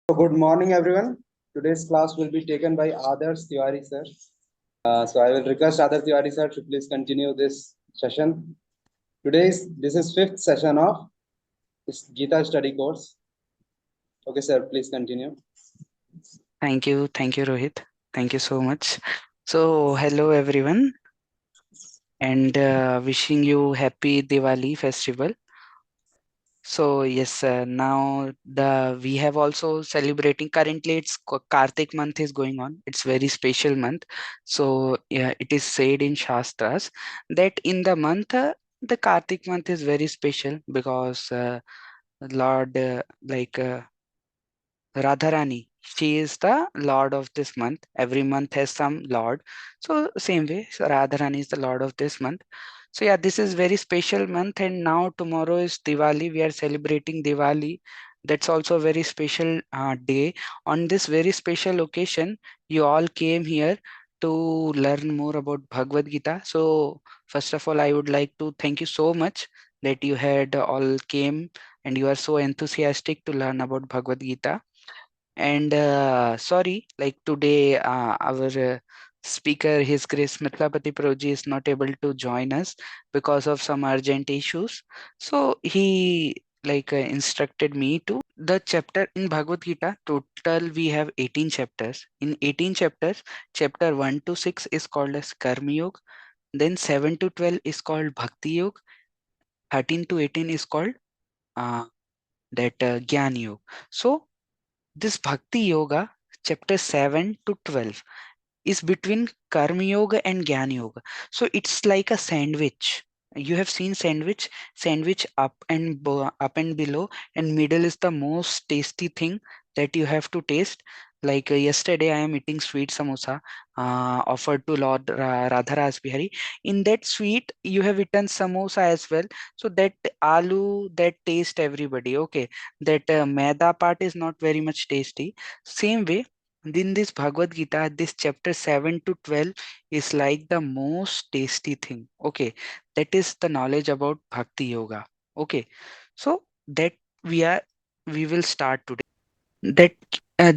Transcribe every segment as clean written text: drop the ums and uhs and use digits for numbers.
So good morning, everyone. Today's class will be taken by Adarsh Tiwari sir. So I will request Adarsh Tiwari sir to please continue this session. This is fifth session of this Gita study course. Okay, sir, please continue. Thank you, Rohit. Thank you so much. So, hello everyone, and wishing you happy Diwali festival. So, yes, now the we have also celebrating. Currently, it's Kartik month is going on. It's very special month. So, yeah, it is said in Shastras that in the month, the Kartik month is very special because Lord, Radharani. She is the lord of this month. Every month has some lord. So same way, so Radharani is the lord of this month. So yeah, this is very special month, and now tomorrow is Diwali. We are celebrating Diwali. That's also a very special day. On this very special occasion, you all came here to learn more about Bhagavad Gita. So first of all, I would like to thank you so much that you had all came and you are so enthusiastic to learn about Bhagavad Gita. And sorry, like today, our speaker, His Grace Mitlapati Prabhuji, is not able to join us because of some urgent issues. So he instructed me to the chapter in Bhagavad Gita. Total, we have 18 chapters. In 18 chapters, chapter 1 to 6 is called as Karma Yoga. Then 7 to 12 is called Bhakti Yoga. 13 to 18 is called uh, Gyan Yoga. So this Bhakti Yoga, chapter 7 to 12, is between Karma Yoga and Jnana Yoga. So it's like a sandwich. You have seen sandwich up and below, and middle is the most tasty thing that you have to taste. Like yesterday, I am eating sweet samosa offered to Lord Radha Bihari. In that sweet, you have eaten samosa as well. So that aloo, that taste everybody. Okay, that maida part is not very much tasty. Same way, in this Bhagavad Gita, this chapter 7 to 12 is like the most tasty thing. Okay, that is the knowledge about Bhakti Yoga. Okay, so that we are we will start today. That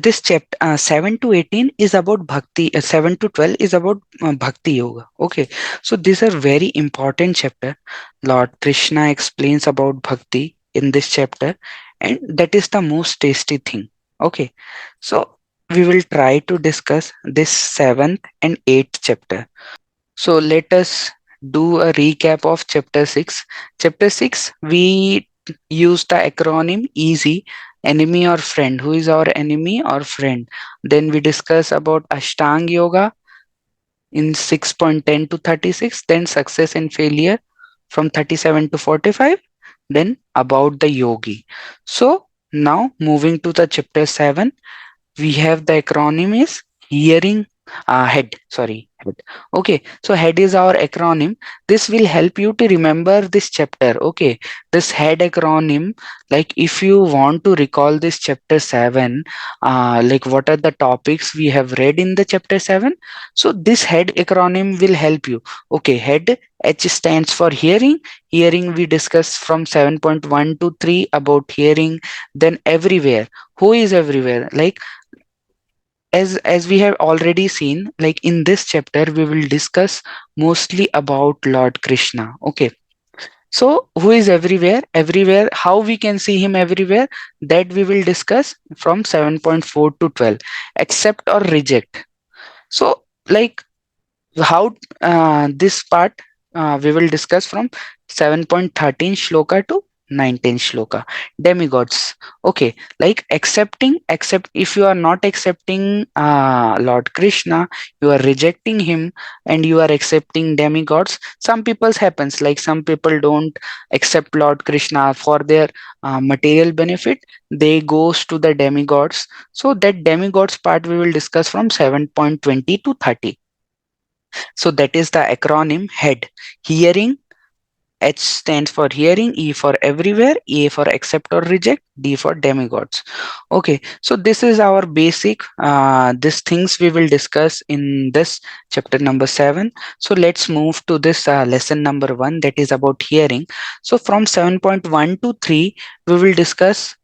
this chapter 7 to 18 is about Bhakti. 7 to 12 is about Bhakti Yoga. Okay, so these are very important chapter. Lord Krishna explains about Bhakti in this chapter, and that is the most tasty thing. Okay, so we will try to discuss this seventh and eighth chapter. So let us do a recap of chapter 6. Chapter 6, we use the acronym EASY, enemy or friend. Who is our enemy or friend? Then we discuss about Ashtang Yoga in 6.10 to 36, then success and failure from 37 to 45, then about the yogi. So now moving to the chapter 7, we have the acronym is hearing head. Okay, so head is our acronym. This will help you to remember this chapter. Okay, this head acronym, like if you want to recall this chapter 7, like what are the topics we have read in the chapter 7, so this head acronym will help you. Okay, head, H stands for hearing. Hearing we discussed from 7.1 to 3 about hearing. Then everywhere, who is everywhere? Like as we have already seen, like in this chapter we will discuss mostly about Lord Krishna. Okay, so who is everywhere? Everywhere, how we can see him everywhere, that we will discuss from 7.4 to 12. Accept or reject. So like how this part we will discuss from 7.13 shloka to 19 shloka. Demigods. Okay, like accept, if you are not accepting Lord Krishna, you are rejecting him, and you are accepting demigods. Some people's happens, like some people don't accept Lord Krishna for their material benefit, they goes to the demigods. So that demigods part we will discuss from 7.20 to 30. So that is the acronym head. Hearing, H stands for hearing, E for everywhere, A for accept or reject, D for demigods. Okay, so this is our basic these things we will discuss in this chapter number 7. So let's move to this lesson number 1, that is about hearing. So from 7.1 to 3 we will discuss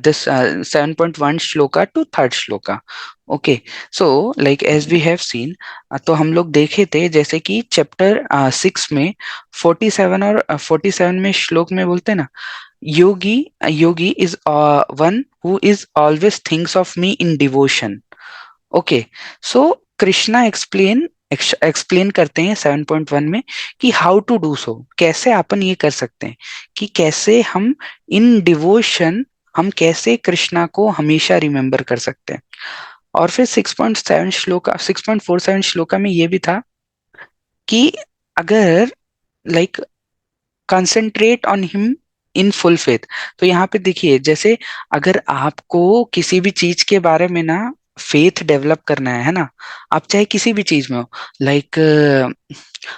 this 7.1 shloka to third shloka. Okay, so like as we have seen, तो हम लोग देखे थे जैसे कि chapter 6 में 47 और 47 में श्लोक में बोलते हैं ना, योगी is one who is always thinks of me in devotion. Okay, so Krishna explain करते हैं 7.1 में कि हाउ टू डू सो, कैसे अपन ये कर सकते हैं कि कैसे हम इन डिवोशन, हम कैसे कृष्णा को हमेशा रिमेम्बर कर सकते हैं. और फिर 6.47 श्लोका में ये भी था कि अगर like concentrate on him in full faith. तो यहाँ पे देखिए, जैसे अगर आपको किसी भी चीज के बारे में ना फेथ डेवलप करना है ना, आप चाहे किसी भी चीज में हो, लाइक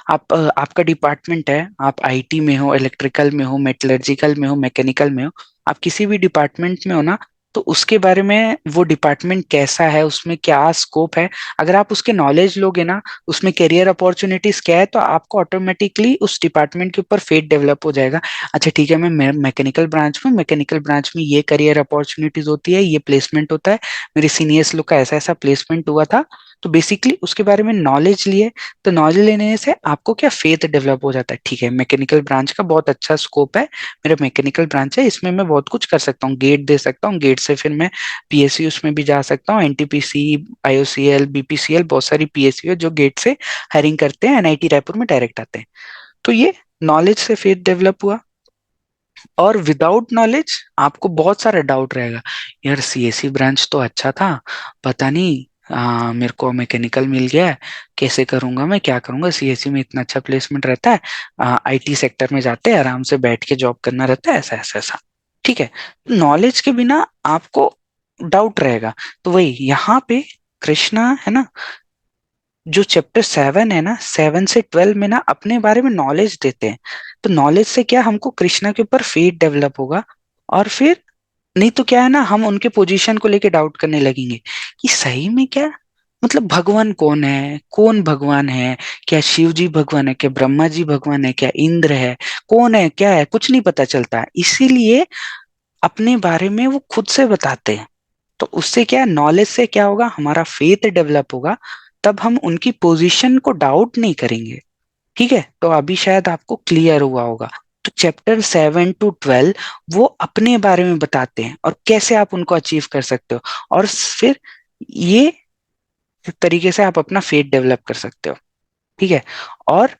आपका डिपार्टमेंट है, आप आईटी में हो, इलेक्ट्रिकल में हो, मेटलर्जिकल में हो, मैकेनिकल में हो, आप किसी भी डिपार्टमेंट में हो ना, तो उसके बारे में वो डिपार्टमेंट कैसा है, उसमें क्या स्कोप है, अगर आप उसके नॉलेज लोगे ना, उसमें करियर अपॉर्चुनिटीज क्या है, तो आपको ऑटोमेटिकली उस डिपार्टमेंट के ऊपर फेथ डेवलप हो जाएगा. अच्छा ठीक है, मैं मैकेनिकल ब्रांच में, मैकेनिकल ब्रांच में ये करियर अपॉर्चुनिटीज होती है, ये प्लेसमेंट होता है, मेरे सीनियर्स लोग का ऐसा ऐसा प्लेसमेंट हुआ था. तो बेसिकली उसके बारे में नॉलेज लिए, तो नॉलेज लेने से आपको क्या फेथ डेवलप हो जाता है. ठीक है, मैकेनिकल ब्रांच का बहुत अच्छा स्कोप है, मेरा मैकेनिकल ब्रांच है, इसमें मैं बहुत कुछ कर सकता हूँ, गेट दे सकता हूँ, गेट से फिर मैं पीएसयू उसमें भी जा सकता हूँ, एनटीपीसी, आईओसीएल, बीपीसीएल, बहुत सारी पीएसयू जो गेट से हायरिंग करते हैं, एनआईटी रायपुर में डायरेक्ट आते हैं. तो ये नॉलेज से फेथ डेवलप हुआ. और विदाउट नॉलेज आपको बहुत सारा डाउट रहेगा, यार सीएससी ब्रांच तो अच्छा था, पता नहीं मेरे को मैकेनिकल मिल गया है, कैसे करूंगा, मैं क्या करूंगा, सीएससी में इतना अच्छा प्लेसमेंट रहता है, आईटी सेक्टर में जाते हैं, आराम से बैठ के जॉब करना रहता है, ऐसा ऐसा ऐसा. ठीक है, नॉलेज के बिना आपको डाउट रहेगा. तो वही यहाँ पे कृष्णा है ना, जो चैप्टर 7 है ना, 7 से 12 में ना अपने बारे में नॉलेज देते हैं. तो नॉलेज से क्या हमको कृष्णा के ऊपर फेथ डेवलप होगा. और फिर नहीं तो क्या है ना, हम उनके पोजीशन को लेके डाउट करने लगेंगे कि सही में क्या, मतलब भगवान कौन है, कौन भगवान है, क्या शिव जी भगवान है, क्या ब्रह्मा जी भगवान है, क्या इंद्र है, कौन है, क्या है, कुछ नहीं पता चलता है. इसीलिए अपने बारे में वो खुद से बताते हैं. तो उससे क्या, नॉलेज से क्या होगा, हमारा फेथ डेवलप होगा, तब हम उनकी पोजीशन को डाउट नहीं करेंगे. ठीक है, तो अभी शायद आपको क्लियर हुआ होगा. तो चैप्टर 7 to 12 वो अपने बारे में बताते हैं और कैसे आप उनको अचीव कर सकते हो, और फिर ये तरीके से आप अपना फेथ डेवलप कर सकते हो. ठीक है, और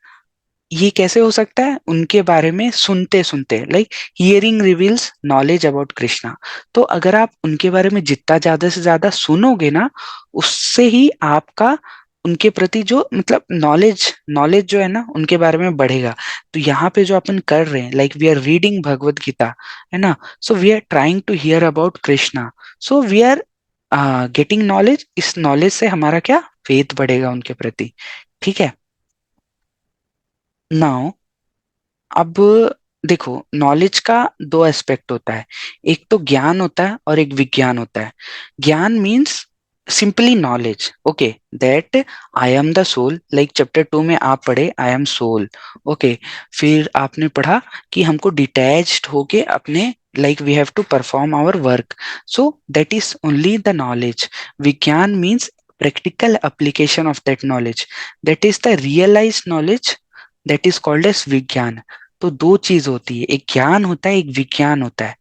ये कैसे हो सकता है, उनके बारे में सुनते सुनते, like hearing reveals knowledge about Krishna. तो अगर आप उनके बारे में जितना ज्यादा से ज्यादा सुनोगे ना, उससे ही आपका उनके प्रति जो मतलब नॉलेज नॉलेज जो है ना उनके बारे में बढ़ेगा. तो यहाँ पे जो अपन कर रहे हैं, like we are reading Bhagavad Gita, है ना, so we are trying to hear about Krishna, so we are getting knowledge. इस नॉलेज से हमारा क्या फेथ बढ़ेगा उनके प्रति. ठीक है, नाउ अब देखो, नॉलेज का दो एस्पेक्ट होता है, एक तो ज्ञान होता है और एक विज्ञान होता है. ज्ञान means simply knowledge, okay, that I am the soul, like chapter 2 में आप पढ़े आई एम सोल. ओके, फिर आपने पढ़ा कि हमको डिटैच्ड होके अपने, like we have to perform our work, so that is only the knowledge. विज्ञान means practical application of that knowledge, that is the realized knowledge, that is called as विज्ञान. तो दो चीज होती है, एक ज्ञान होता है, एक विज्ञान होता है.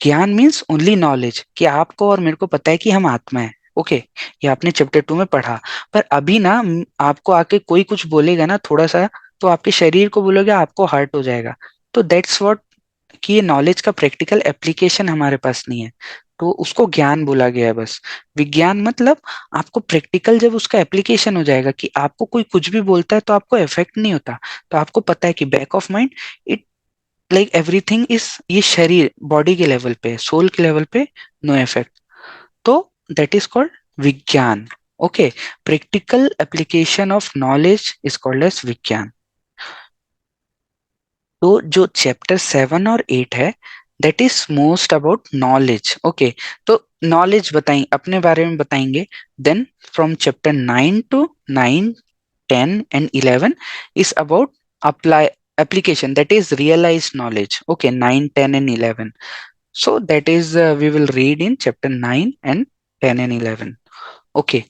ज्ञान मीन्स ओनली नॉलेज, कि आपको और मेरे को पता है कि हम आत्मा है. ओके, ये आपने चैप्टर 2 में पढ़ा. पर अभी ना आपको आके कोई कुछ बोलेगा ना थोड़ा सा, तो आपके शरीर को बोलोगे, आपको हर्ट हो जाएगा. तो दैट्स व्हाट, कि ये नॉलेज का प्रैक्टिकल एप्लीकेशन हमारे पास नहीं है, तो उसको ज्ञान बोला गया है बस. विज्ञान मतलब आपको प्रैक्टिकल जब उसका एप्लीकेशन हो जाएगा, कि आपको कोई कुछ भी बोलता है तो आपको इफेक्ट नहीं होता, तो आपको पता है कि back of mind it, like everything is, ये शरीर बॉडी के लेवल पे, सोल के लेवल पे नो इफेक्ट. तो that is called vigyan. Okay, practical application of knowledge is called as vigyan. तो जो चैप्टर 7 और 8 है, that is most about knowledge. Okay, तो नॉलेज बताएं, अपने बारे में बताएंगे. Then from chapter 9 to 9, 10 and 11 is about apply application, that is realized knowledge. Okay, 9, 10 and 11. So that is we will read in chapter 9 and 10 and 11. Okay.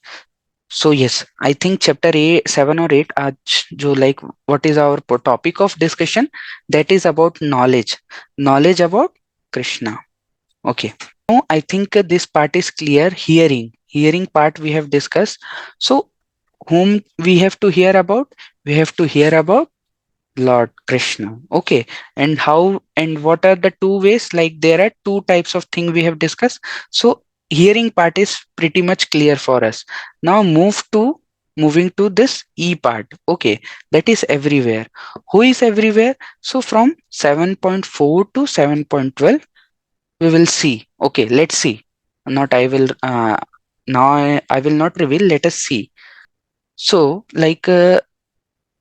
So yes, I think chapter 8, 7 or 8 आज जो like what is our topic of discussion, that is about knowledge about Krishna. Okay. Now I think this part is clear. Hearing part we have discussed. So whom we have to hear about? We have to hear about Lord Krishna. Okay. And how and what are the two ways? Like there are two types of thing we have discussed. So hearing part is pretty much clear for us. Now moving to this E part. Okay. That is everywhere. Who is everywhere? So from 7.4 to 7.12, we will see. Okay. Let's see. Not I will now I will not reveal. Let us see. So like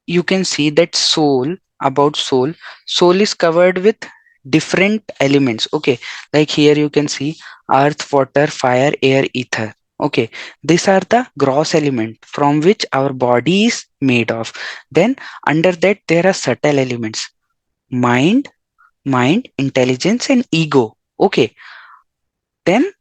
you can see that soul is covered with different elements. Okay, like here you can see earth, water, fire, air, ether. Okay, these are the gross element from which our body is made of. Then under that there are subtle elements: mind, intelligence, and ego. Okay, then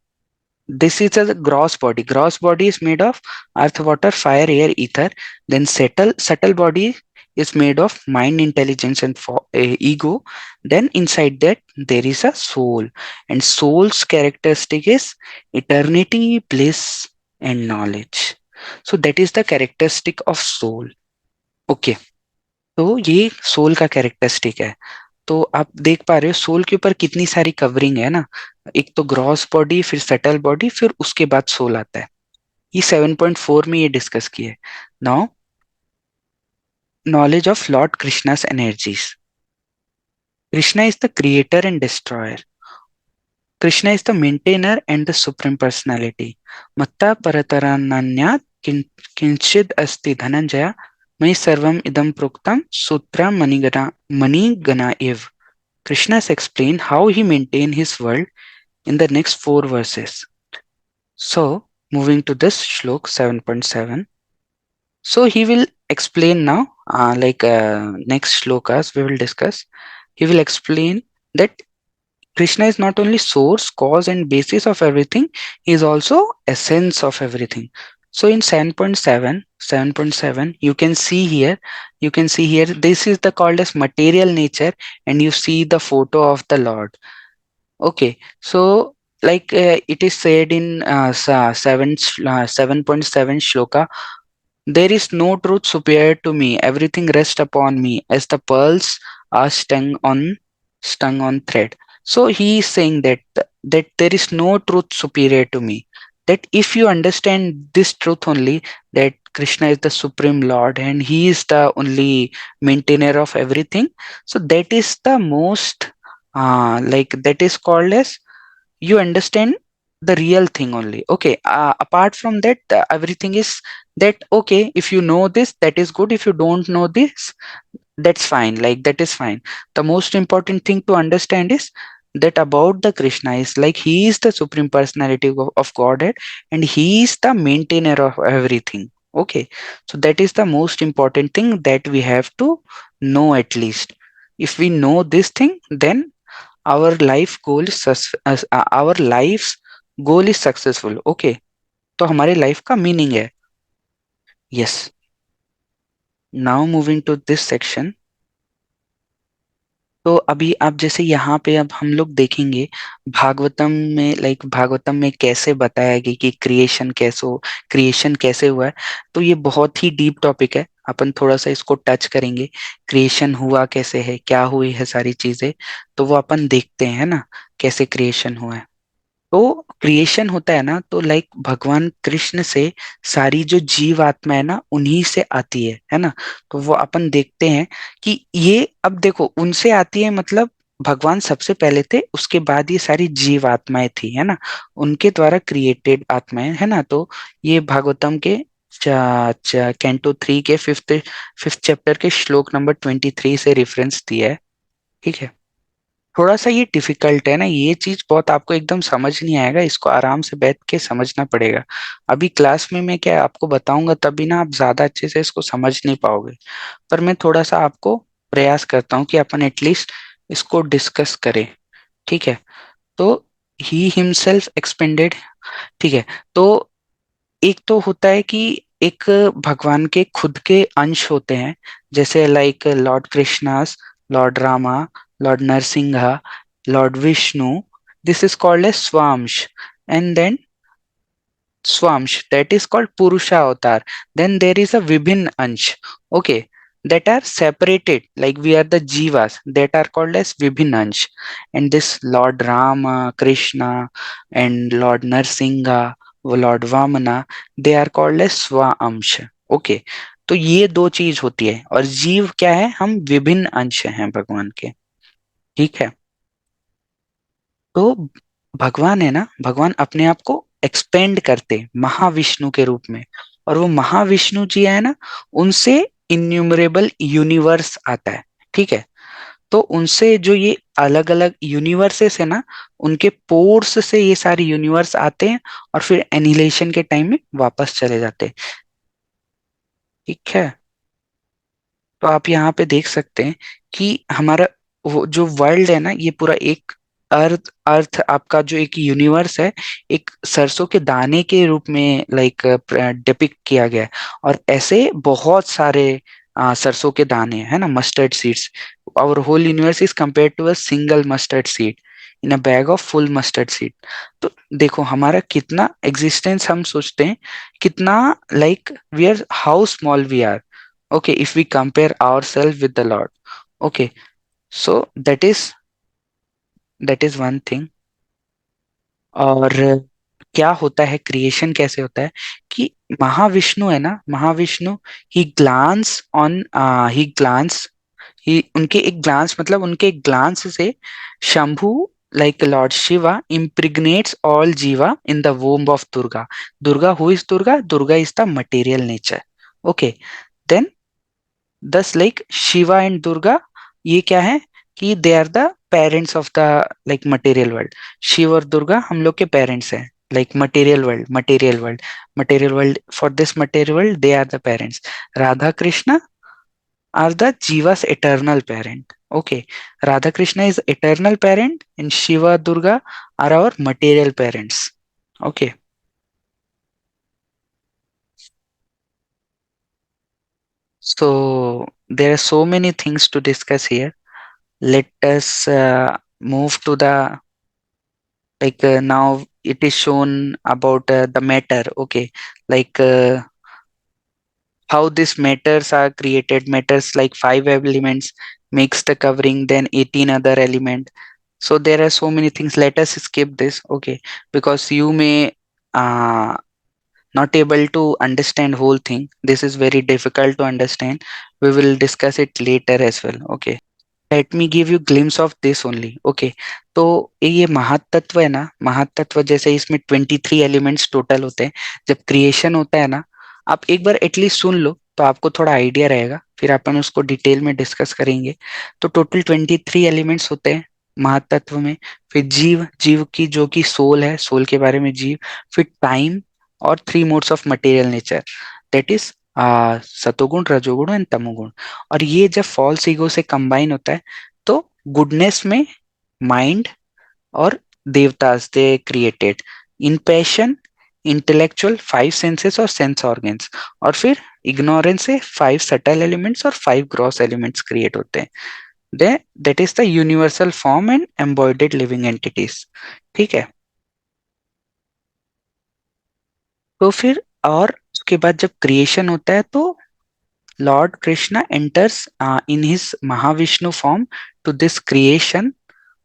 this is a gross body. Gross body is made of earth, water, fire, air, ether. Then subtle body is made of mind, intelligence, and ego. Then inside that there is a soul, and soul's characteristic is eternity, bliss, and knowledge. So that is the characteristic of soul. Okay, तो ये soul का characteristic है. तो आप देख पा रहे हो सोल के ऊपर कितनी सारी कवरिंग है ना. एक तो ग्रॉस बॉडी, फिर सटल बॉडी, फिर उसके बाद सोल आता है. ये 7.4 में ये डिस्कस किया है. Now knowledge of Lord Krishna's energies. Krishna is the creator and destroyer. Krishna is the maintainer and the supreme personality. Matta paratarananyat kinchid asti dhananjaya mai sarvam idam proktam sutra manigana ev. Krishna has explained how he maintained his world in the next four verses. So, moving to this shlok 7.7. So, he will explain now, next shlokas we will discuss. He will explain that Krishna is not only source, cause, and basis of everything, he is also essence of everything. So, in 7.7, you can see here, this is the called as material nature, and you see the photo of the Lord. Okay, so like it is said in 7.7 shloka, there is no truth superior to me. Everything rests upon me as the pearls are stung on thread. So he is saying that there is no truth superior to me. That if you understand this truth only, that Krishna is the supreme Lord and he is the only maintainer of everything. So that is the most that is called as you understand the real thing only. Okay, apart from that everything is that. Okay, if you know this, that is good. If you don't know this, that's fine. Like that is fine. The most important thing to understand is that about the Krishna is like he is the supreme personality of Godhead and he is the maintainer of everything. Okay, so that is the most important thing that we have to know. At least if we know this thing, then our life goal is our life's goal is successful. Okay, तो हमारे life का meaning है. Yes, now moving to this section. तो अभी आप जैसे यहाँ पे अब हम लोग देखेंगे भागवतम में, भागवतम में कैसे बताया गया कि क्रिएशन कैसे हुआ है. तो ये बहुत ही डीप टॉपिक है. अपन थोड़ा सा इसको टच करेंगे. क्रिएशन हुआ कैसे है, क्या हुई है सारी चीजें, तो वो अपन देखते हैं ना कैसे क्रिएशन हुआ है. तो क्रिएशन होता है ना, तो भगवान कृष्ण से सारी जो जीव आत्मा है ना उन्हीं से आती है ना. तो वो अपन देखते हैं कि ये अब देखो उनसे आती है, मतलब भगवान सबसे पहले थे, उसके बाद ये सारी जीव आत्माएं थी, है ना, उनके द्वारा क्रिएटेड आत्माएं, है ना. तो ये भागवतम के कैंटो 3 के फिफ्थ चैप्टर के श्लोक नंबर 23 से रेफरेंस दिया है. ठीक है, थोड़ा सा ये डिफिकल्ट है ना, ये चीज बहुत आपको एकदम समझ नहीं आएगा, इसको आराम से बैठ के समझना पड़ेगा. अभी क्लास में मैं क्या आपको बताऊंगा तभी ना आप ज्यादा अच्छे से इसको समझ नहीं पाओगे, पर मैं थोड़ा सा आपको प्रयास करता हूँ कि अपन एटलीस्ट इसको डिस्कस करें. ठीक है, तो ही हिमसेल्फ एक्सपेंडेड, ठीक है। तो एक तो होता है कि एक भगवान के खुद के अंश होते हैं, जैसे like Lord Krishnas, Lord Rama, Lord Narasimha, Lord Vishnu, this is called as swansh. And then Swamsh, that is called Purusha avatar. Then there is a Vibhin Ansh, okay, that are separated, like we are the Jivas, that are called as Vibhin Ansh. And this Lord Rama, Krishna, and Lord Narsingha, Lord Vamana, they are called as Swamsh, okay. तो ये दो चीज होती है, और जीव क्या है, हम विभिन्न अंश हैं भगवान के, ठीक है। तो भगवान है ना, भगवान अपने आप को एक्सपेंड करते महाविष्णु के रूप में, और वो महाविष्णु जी है ना, उनसे इन्यूमरेबल यूनिवर्स आता है, ठीक है। तो उनसे जो ये अलग अलग यूनिवर्सेस है ना, उनके पोर्स से ये सारे यूनिवर्स आते हैं, और फिर एनिहिलेशन के टाइम में वापस चले जाते हैं, ठीक है। तो आप यहाँ पे देख सकते हैं कि हमारा वो जो वर्ल्ड है ना, ये पूरा एक अर्थ अर्थ आपका जो एक यूनिवर्स है, एक सरसों के दाने के रूप में लाइक डिपिक्ट किया गया है। और ऐसे बहुत सारे सरसों के दाने है ना, mustard seeds. Our whole universe is compare to a single mustard seed in a bag of full mustard seed. तो देखो हमारा कितना एग्जिस्टेंस, हम सोचते हैं कितना, like we are, how small we are, okay, if we compare ourselves with the Lord, okay, so that is one thing। और क्या होता है, क्रिएशन कैसे होता है कि महाविष्णु है ना, महाविष्णु ही ग्लांस ऑन, ही ग्लांस, ही उनके एक ग्लांस, मतलब उनके एक ग्लांस से Shambhu, like Lord Shiva impregnates all Jiva in the womb of Durga. Durga, who is Durga? Durga is the material nature, okay। Then दस लाइक शिवा एंड दुर्गा, ये क्या है कि they are the parents of the like material world. Shiv और दुर्गा हम लोग के parents हैं, like material world, material world, for this material world they are the parents. Radha Krishna are the jivas eternal parent, okay। Radha Krishna is eternal parent and Shiva Durga are our material parents, okay। So there are so many things to discuss here. Let us move to the, like now it is shown about the matter, okay, like how these matters are created. Matters like 5 elements makes the covering, then 18 other element. So there are so many things. Let us skip this, okay, because you may uh, not able to understand whole thing. This is very difficult to understand. We will discuss it later as well, okay। Let me give you glimpse of this only, okay. तो ये महातत्व है ना, महातत्व जैसे इसमें 23 elements total होते हैं। जब creation होता है ना, आप एक बार एटलीस्ट सुन लो तो आपको थोड़ा आइडिया रहेगा, फिर अपन उसको डिटेल में डिस्कस करेंगे। तो टोटल 23 एलिमेंट्स होते हैं महातत्व में। फिर जीव, जीव की जो कि सोल है, सोल के बारे में जीव। फिर टाइम, और 3 modes of material nature, that is Satoguna, Rajoguna and तमोगुण। और ये जब फॉल्स ईगो से कंबाइन होता है तो गुडनेस में माइंड और देवतास they created. In passion, intellectual, 5 senses और सेंस ऑर्गन्स। और फिर इग्नोरेंस से 5 सटल एलिमेंट्स और 5 ग्रॉस एलिमेंट्स क्रिएट होते हैं। They that is the universal form and embodied living entities, ठीक है। तो फिर और उसके बाद जब क्रिएशन होता है तो Lord Krishna enters in his Mahavishnu form to this creation,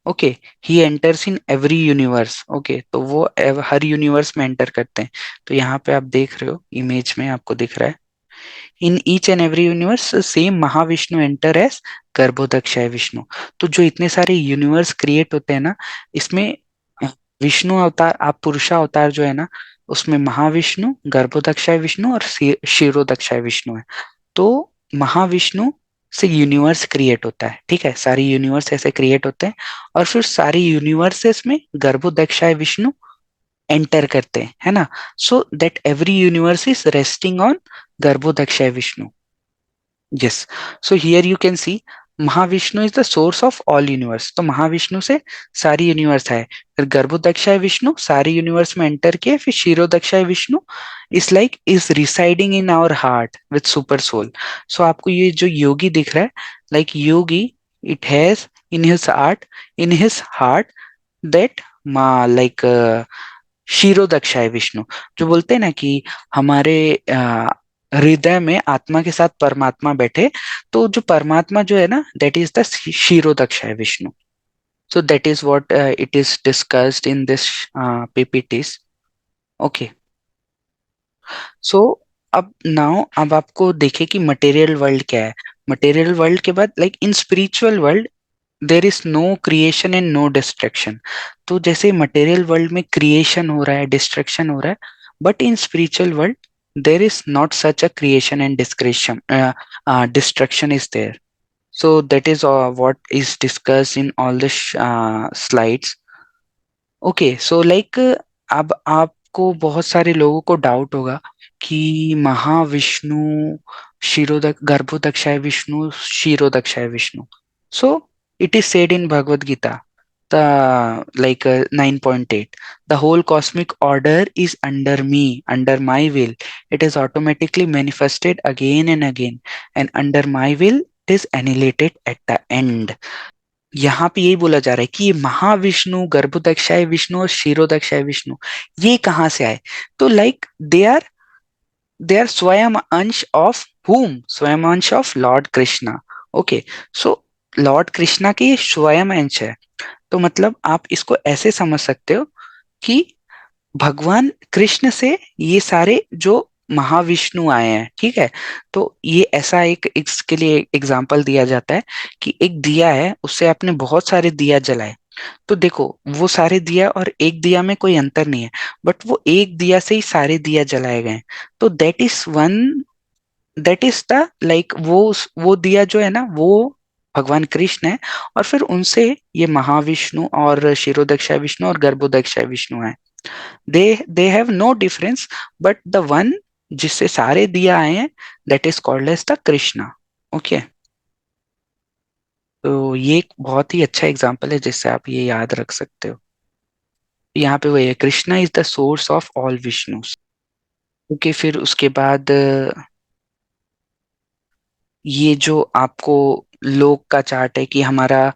okay। He enters in every universe, okay। तो वो हर यूनिवर्स में एंटर करते हैं। तो यहाँ पे आप देख रहे हो, इमेज में आपको दिख रहा है, in each and every universe same Mahavishnu enter as Garbhodakashayi Vishnu. तो जो इतने सारे यूनिवर्स क्रिएट होते हैं ना, इसमें विष्णु अवतार, आप पुरुषा अवतार जो है ना, उसमें महाविष्णु, गर्भोदक्षाय विष्णु और क्षीरोदक्षाय विष्णु है। तो महाविष्णु से यूनिवर्स क्रिएट होता है, ठीक है। सारी यूनिवर्स ऐसे क्रिएट होते हैं, और फिर सारी यूनिवर्सेस में गर्भोदक्षाय विष्णु एंटर करते हैं, है ना। So that every universe is resting on Garbhodakashayi Vishnu, yes। So here you can see Mahavishnu is the source of all universe, तो महाविष्णु से सारी यूनिवर्स है। फिर गर्भोदक्षाय विष्णु सारी यूनिवर्स में एंटर किए, फिर Kshirodakshay Vishnu is residing in our heart with super soul. So आपको ये जो योगी दिख रहा है, like yogi, it has in his art, in his heart, that like Kshirodakshay Vishnu, जो बोलते हैं ना कि हमारे हृदय में आत्मा के साथ परमात्मा बैठे, तो जो परमात्मा जो है ना, that is the Kshirodakshay Vishnu. So that is what it is discussed in this PPTs. Okay, so अब आपको देखे कि मटेरियल वर्ल्ड क्या है। मटेरियल वर्ल्ड के बाद, like in spiritual world, there is no creation and no destruction. तो जैसे मटेरियल वर्ल्ड में क्रिएशन हो रहा है, डिस्ट्रक्शन हो रहा है, but in spiritual world there is not such a creation and description, destruction is there. So that is what is discussed in all the slides. Okay, so like अब आपको बहुत सारे लोगों को डाउट होगा कि Mahavishnu Kshirodaka गर्भोदक्षाय Vishnu क्षीरोदक्षाय Vishnu. So it is said in Bhagavad Gita, the 9.8, the whole cosmic order is under me, under my will. It is automatically manifested again and again, and under my will it is annihilated at the end. यहाँ पे यही बोला जा रहा है कि ये महाविष्णु, गर्भोदक्षाय विष्णु और क्षीरोदक्षाय विष्णु ये कहाँ से आए। तो लाइक दे आर स्वयं अंश ऑफ whom, स्वयं अंश of Lord Krishna. Okay, so Lord Krishna के ये स्वयं अंश है। तो मतलब आप इसको ऐसे समझ सकते हो कि भगवान कृष्ण से ये सारे जो महाविष्णु आए हैं, ठीक है। तो ये ऐसा एक इसके लिए एग्जाम्पल दिया जाता है कि एक दिया है, उससे आपने बहुत सारे दिया जलाए, तो देखो वो सारे दिया और एक दिया में कोई अंतर नहीं है, बट वो एक दिया से ही सारे दिया जलाए गए। तो that is one, that is the like वो दिया जो है ना, वो भगवान कृष्ण है। और फिर उनसे ये महाविष्णु और क्षीरोदक्षाय विष्णु और गर्भोदक्षाय विष्णु है। They have no difference, but the one जिससे सारे दिया आए हैं, that is called as the Krishna. Okay, तो ये एक बहुत ही अच्छा एग्जाम्पल है जिससे आप ये याद रख सकते हो। यहाँ पे वही है, Krishna is the source of all Vishnus. Okay, फिर उसके बाद ये जो आपको लोक का चार्ट है कि हमारा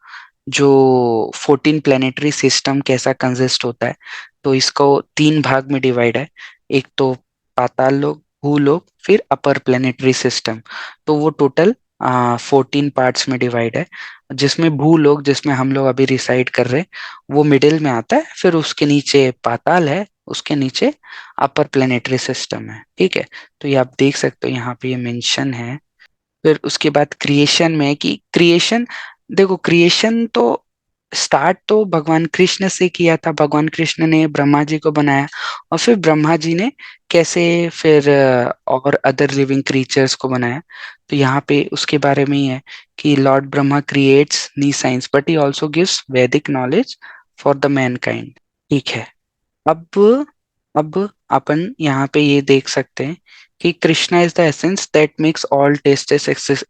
जो 14 प्लेनेटरी सिस्टम कैसा कंसिस्ट होता है, तो इसको 3 भाग में डिवाइड है। एक तो पाताल लोक, भूलोक, फिर अपर प्लेनेटरी सिस्टम। तो वो टोटल 14 पार्ट्स में डिवाइड है, जिसमें भूलोक, जिसमें हम लोग अभी रिसाइड कर रहे हैं, वो मिडिल में आता है। फिर उसके नीचे पाताल है, उसके नीचे अपर प्लेनेटरी सिस्टम है, ठीक है। तो ये आप देख सकते हो, यहाँ पे ये मेंशन है। फिर उसके बाद क्रिएशन में कि क्रिएशन, देखो क्रिएशन तो स्टार्ट तो भगवान कृष्ण से किया था। भगवान कृष्ण ने ब्रह्मा जी को बनाया, और फिर ब्रह्मा जी ने कैसे फिर और अदर लिविंग क्रीचर्स को बनाया। तो यहाँ पे उसके बारे में ही है कि Lord Brahma creates knee science, but he also gives वैदिक नॉलेज फॉर द मैनकाइंड, ठीक है। अब अब अपन यहाँ पे ये देख सकते हैं कि Krishna is the essence that makes all tastes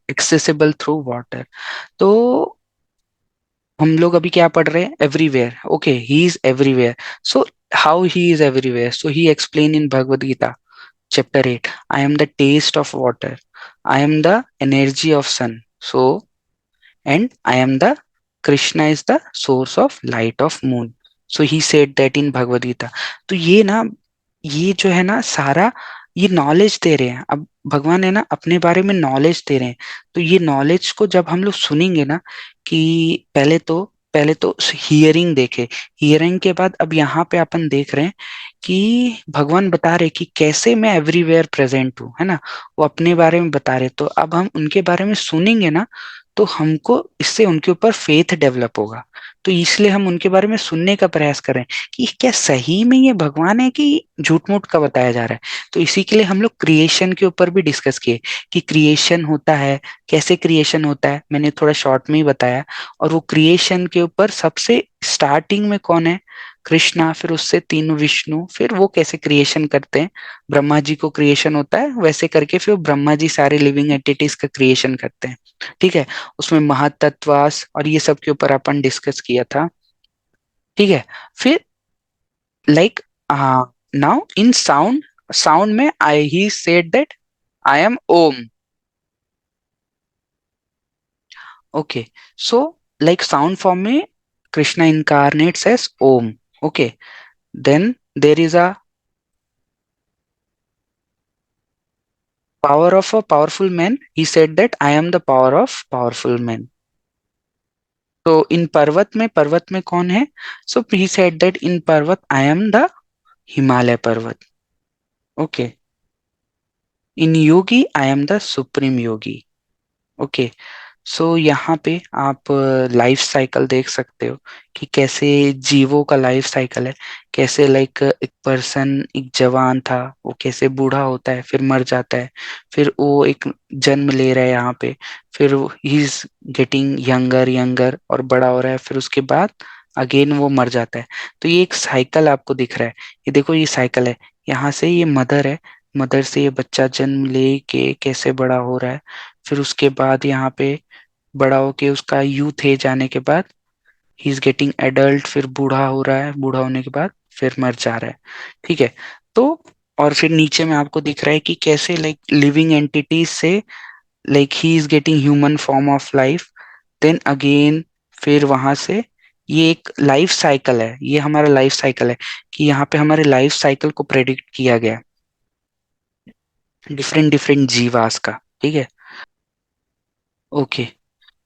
accessible through water. तो हम लोग अभी क्या पढ़ रहे हैं, everywhere. Okay, he is everywhere. So how he is everywhere, so he explain in Bhagavad Gita chapter 8, I am the taste of water, I am the energy of sun, so and I am the Krishna is the source of light of moon. So he said that in Bhagavad Gita. तो ये ना, ये जो है ना सारा, ये knowledge दे रहे हैं। अब भगवान है ना अपने बारे में नॉलेज दे रहे हैं। तो ये नॉलेज को जब हम लोग सुनेंगे ना, कि पहले तो हियरिंग देखे, हियरिंग के बाद अब यहाँ पे अपन देख रहे हैं कि भगवान बता रहे कि कैसे मैं एवरीवेयर प्रेजेंट हूँ, है ना। वो अपने बारे में बता रहे, तो अब हम उनके बारे में सुनेंगे ना, तो हमको इससे उनके ऊपर फेथ डेवलप होगा। तो इसलिए हम उनके बारे में सुनने का प्रयास करें कि क्या सही में ये भगवान है कि झूठ मूठ का बताया जा रहा है। तो इसी के लिए हम लोग क्रिएशन के ऊपर भी डिस्कस किए कि क्रिएशन होता है, कैसे क्रिएशन होता है, मैंने थोड़ा शॉर्ट में ही बताया। और वो क्रिएशन के ऊपर सबसे स्टार्टिंग में कौन है, कृष्णा, फिर उससे तीन विष्णु, फिर वो कैसे क्रिएशन करते हैं, ब्रह्मा जी को क्रिएशन होता है वैसे करके फिर ब्रह्मा जी सारे लिविंग एंटिटीज का क्रिएशन करते हैं। ठीक है, उसमें महातत्वास और ये सब के ऊपर अपन डिस्कस किया था। ठीक है, फिर like now in sound, sound में I he said that I am Om. Okay, so like sound form में Krishna incarnates as om. Okay, then there is a power of a powerful man. He said that I am the power of powerful man. तो इन पर्वत में कौन है? सो ही said that in पर्वत आई am the Himalaya पर्वत। Okay, in yogi I am the supreme yogi. Okay, so यहाँ पे आप लाइफ साइकिल देख सकते हो कि कैसे जीवों का लाइफ साइकिल है। कैसे लाइक एक पर्सन, एक जवान था, वो कैसे बूढ़ा होता है, फिर मर जाता है, फिर वो एक जन्म ले रहा है यहाँ पे, फिर ही इज गेटिंग यंगर यंगर और बड़ा हो रहा है, फिर उसके बाद अगेन वो मर जाता है। तो ये एक साइकिल आपको दिख रहा है। ये देखो, ये साइकिल है। यहाँ से ये मदर है, मदर से ये बच्चा जन्म ले कैसे बड़ा हो रहा है, फिर उसके बाद यहाँ पे बड़ा होके उसका यूथ एज आने के बाद ही इज गेटिंग एडल्ट, फिर बूढ़ा हो रहा है, बूढ़ा होने के बाद फिर मर जा रहा है। ठीक है, तो और फिर नीचे में आपको दिख रहा है कि कैसे लाइक लिविंग एंटिटीज से like he is getting human form of life, then again फिर वहां से ये एक लाइफ साइकिल है। ये हमारा लाइफ साइकिल है कि यहाँ पे हमारे लाइफ साइकिल को प्रेडिक्ट किया गया डिफरेंट डिफरेंट जीवास का। ठीक है, ओके,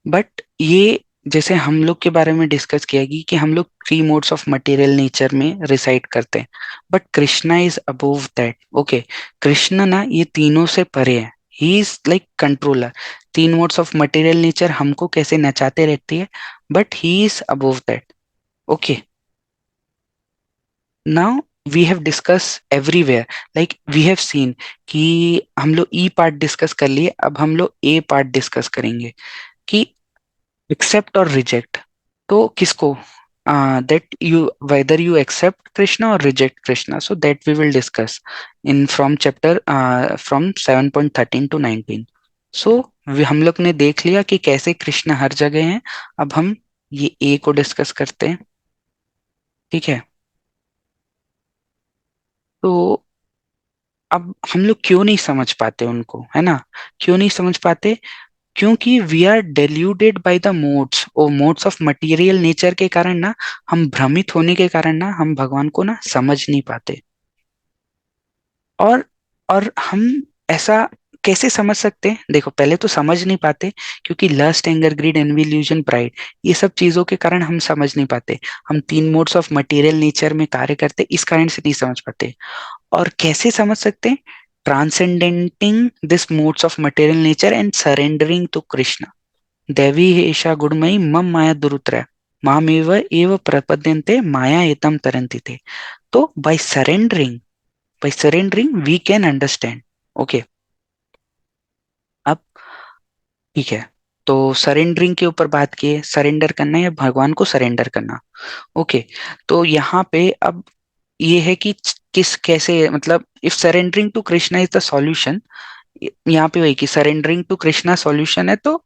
बट ये जैसे हम लोग के बारे में डिस्कस किया कि हम लोग three modes of material nature में रिसाइड करते हैं, but Krishna is above that. Okay, Krishna ना ये तीनों से परे है। He is like controller. तीन मोड्स ऑफ मटेरियल नेचर हमको कैसे नचाते रहती है, but he is above that. Okay, now we have discuss everywhere, like we have seen कि हम लोग ई पार्ट डिस्कस कर लिए, अब हम लोग ए पार्ट डिस्कस करेंगे कि एक्सेप्ट और रिजेक्ट। तो किसको, that you whether you accept Krishna और reject Krishna, so that we will discuss in from chapter from 7.13 to 19। सो हम लोग ने देख लिया कि कैसे कृष्ण हर जगह हैं। अब हम ये ए को डिस्कस करते हैं। ठीक है, तो अब हम लोग क्यों नहीं समझ पाते उनको, है ना? क्यों नहीं समझ पाते? क्योंकि we are deluded by the modes, और मोड्स ऑफ मटेरियल नेचर के कारण ना, हम भ्रमित होने के कारण ना हम भगवान को ना समझ नहीं पाते। और और हम ऐसा कैसे समझ सकते हैं? देखो, पहले तो समझ नहीं पाते क्योंकि lust, anger, greed, envy, illusion, pride, ये सब चीजों के कारण हम समझ नहीं पाते। हम तीन मोड्स ऑफ मटेरियल नेचर में कार्य करते, इस कारण से नहीं समझ पाते। और कैसे समझ सकते हैं? Transcending this modes of material nature and surrendering to Krishna. दैवी एषा गुणमयी मम माया दुरुत्र मामेव एव प्रपद्यन्ते माया एतम तरन्ति ते। तो by surrendering we can understand. Okay, अब ठीक है, तो सरेंडरिंग के ऊपर बात की है, सरेंडर करना या भगवान को सरेंडर करना। ओके, तो यहाँ पे अब ये है कि किस कैसे, मतलब if surrendering to Krishna is the solution, यहाँ पे वही कि सरेंडरिंग टू कृष्णा सॉल्यूशन है, तो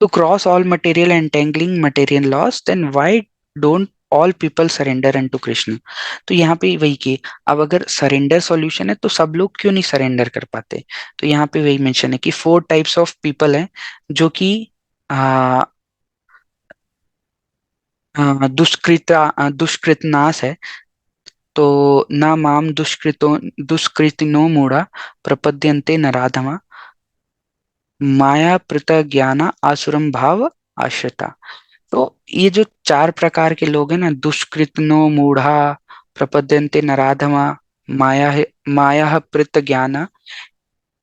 to cross all material entangling material laws, then why don't all people surrender unto Krishna? तो यहाँ पे वही कि अब अगर सरेंडर सॉल्यूशन है तो सब लोग क्यों नहीं सरेंडर कर पाते? तो यहाँ पे वही मेंशन है कि फोर टाइप्स ऑफ पीपल हैं जो कि आ, दुष्कृत नाश है। तो न माम दुष्कृतिनो मूढ़ा प्रपद्यन्ते नराधमा माया पृत ज्ञाना आसुरम भाव आश्रिता। तो ये जो चार प्रकार के लोग हैं ना, दुष्कृतनो मूढ़ा, प्रपद्यन्ते नराधमा, माया पृत ज्ञान,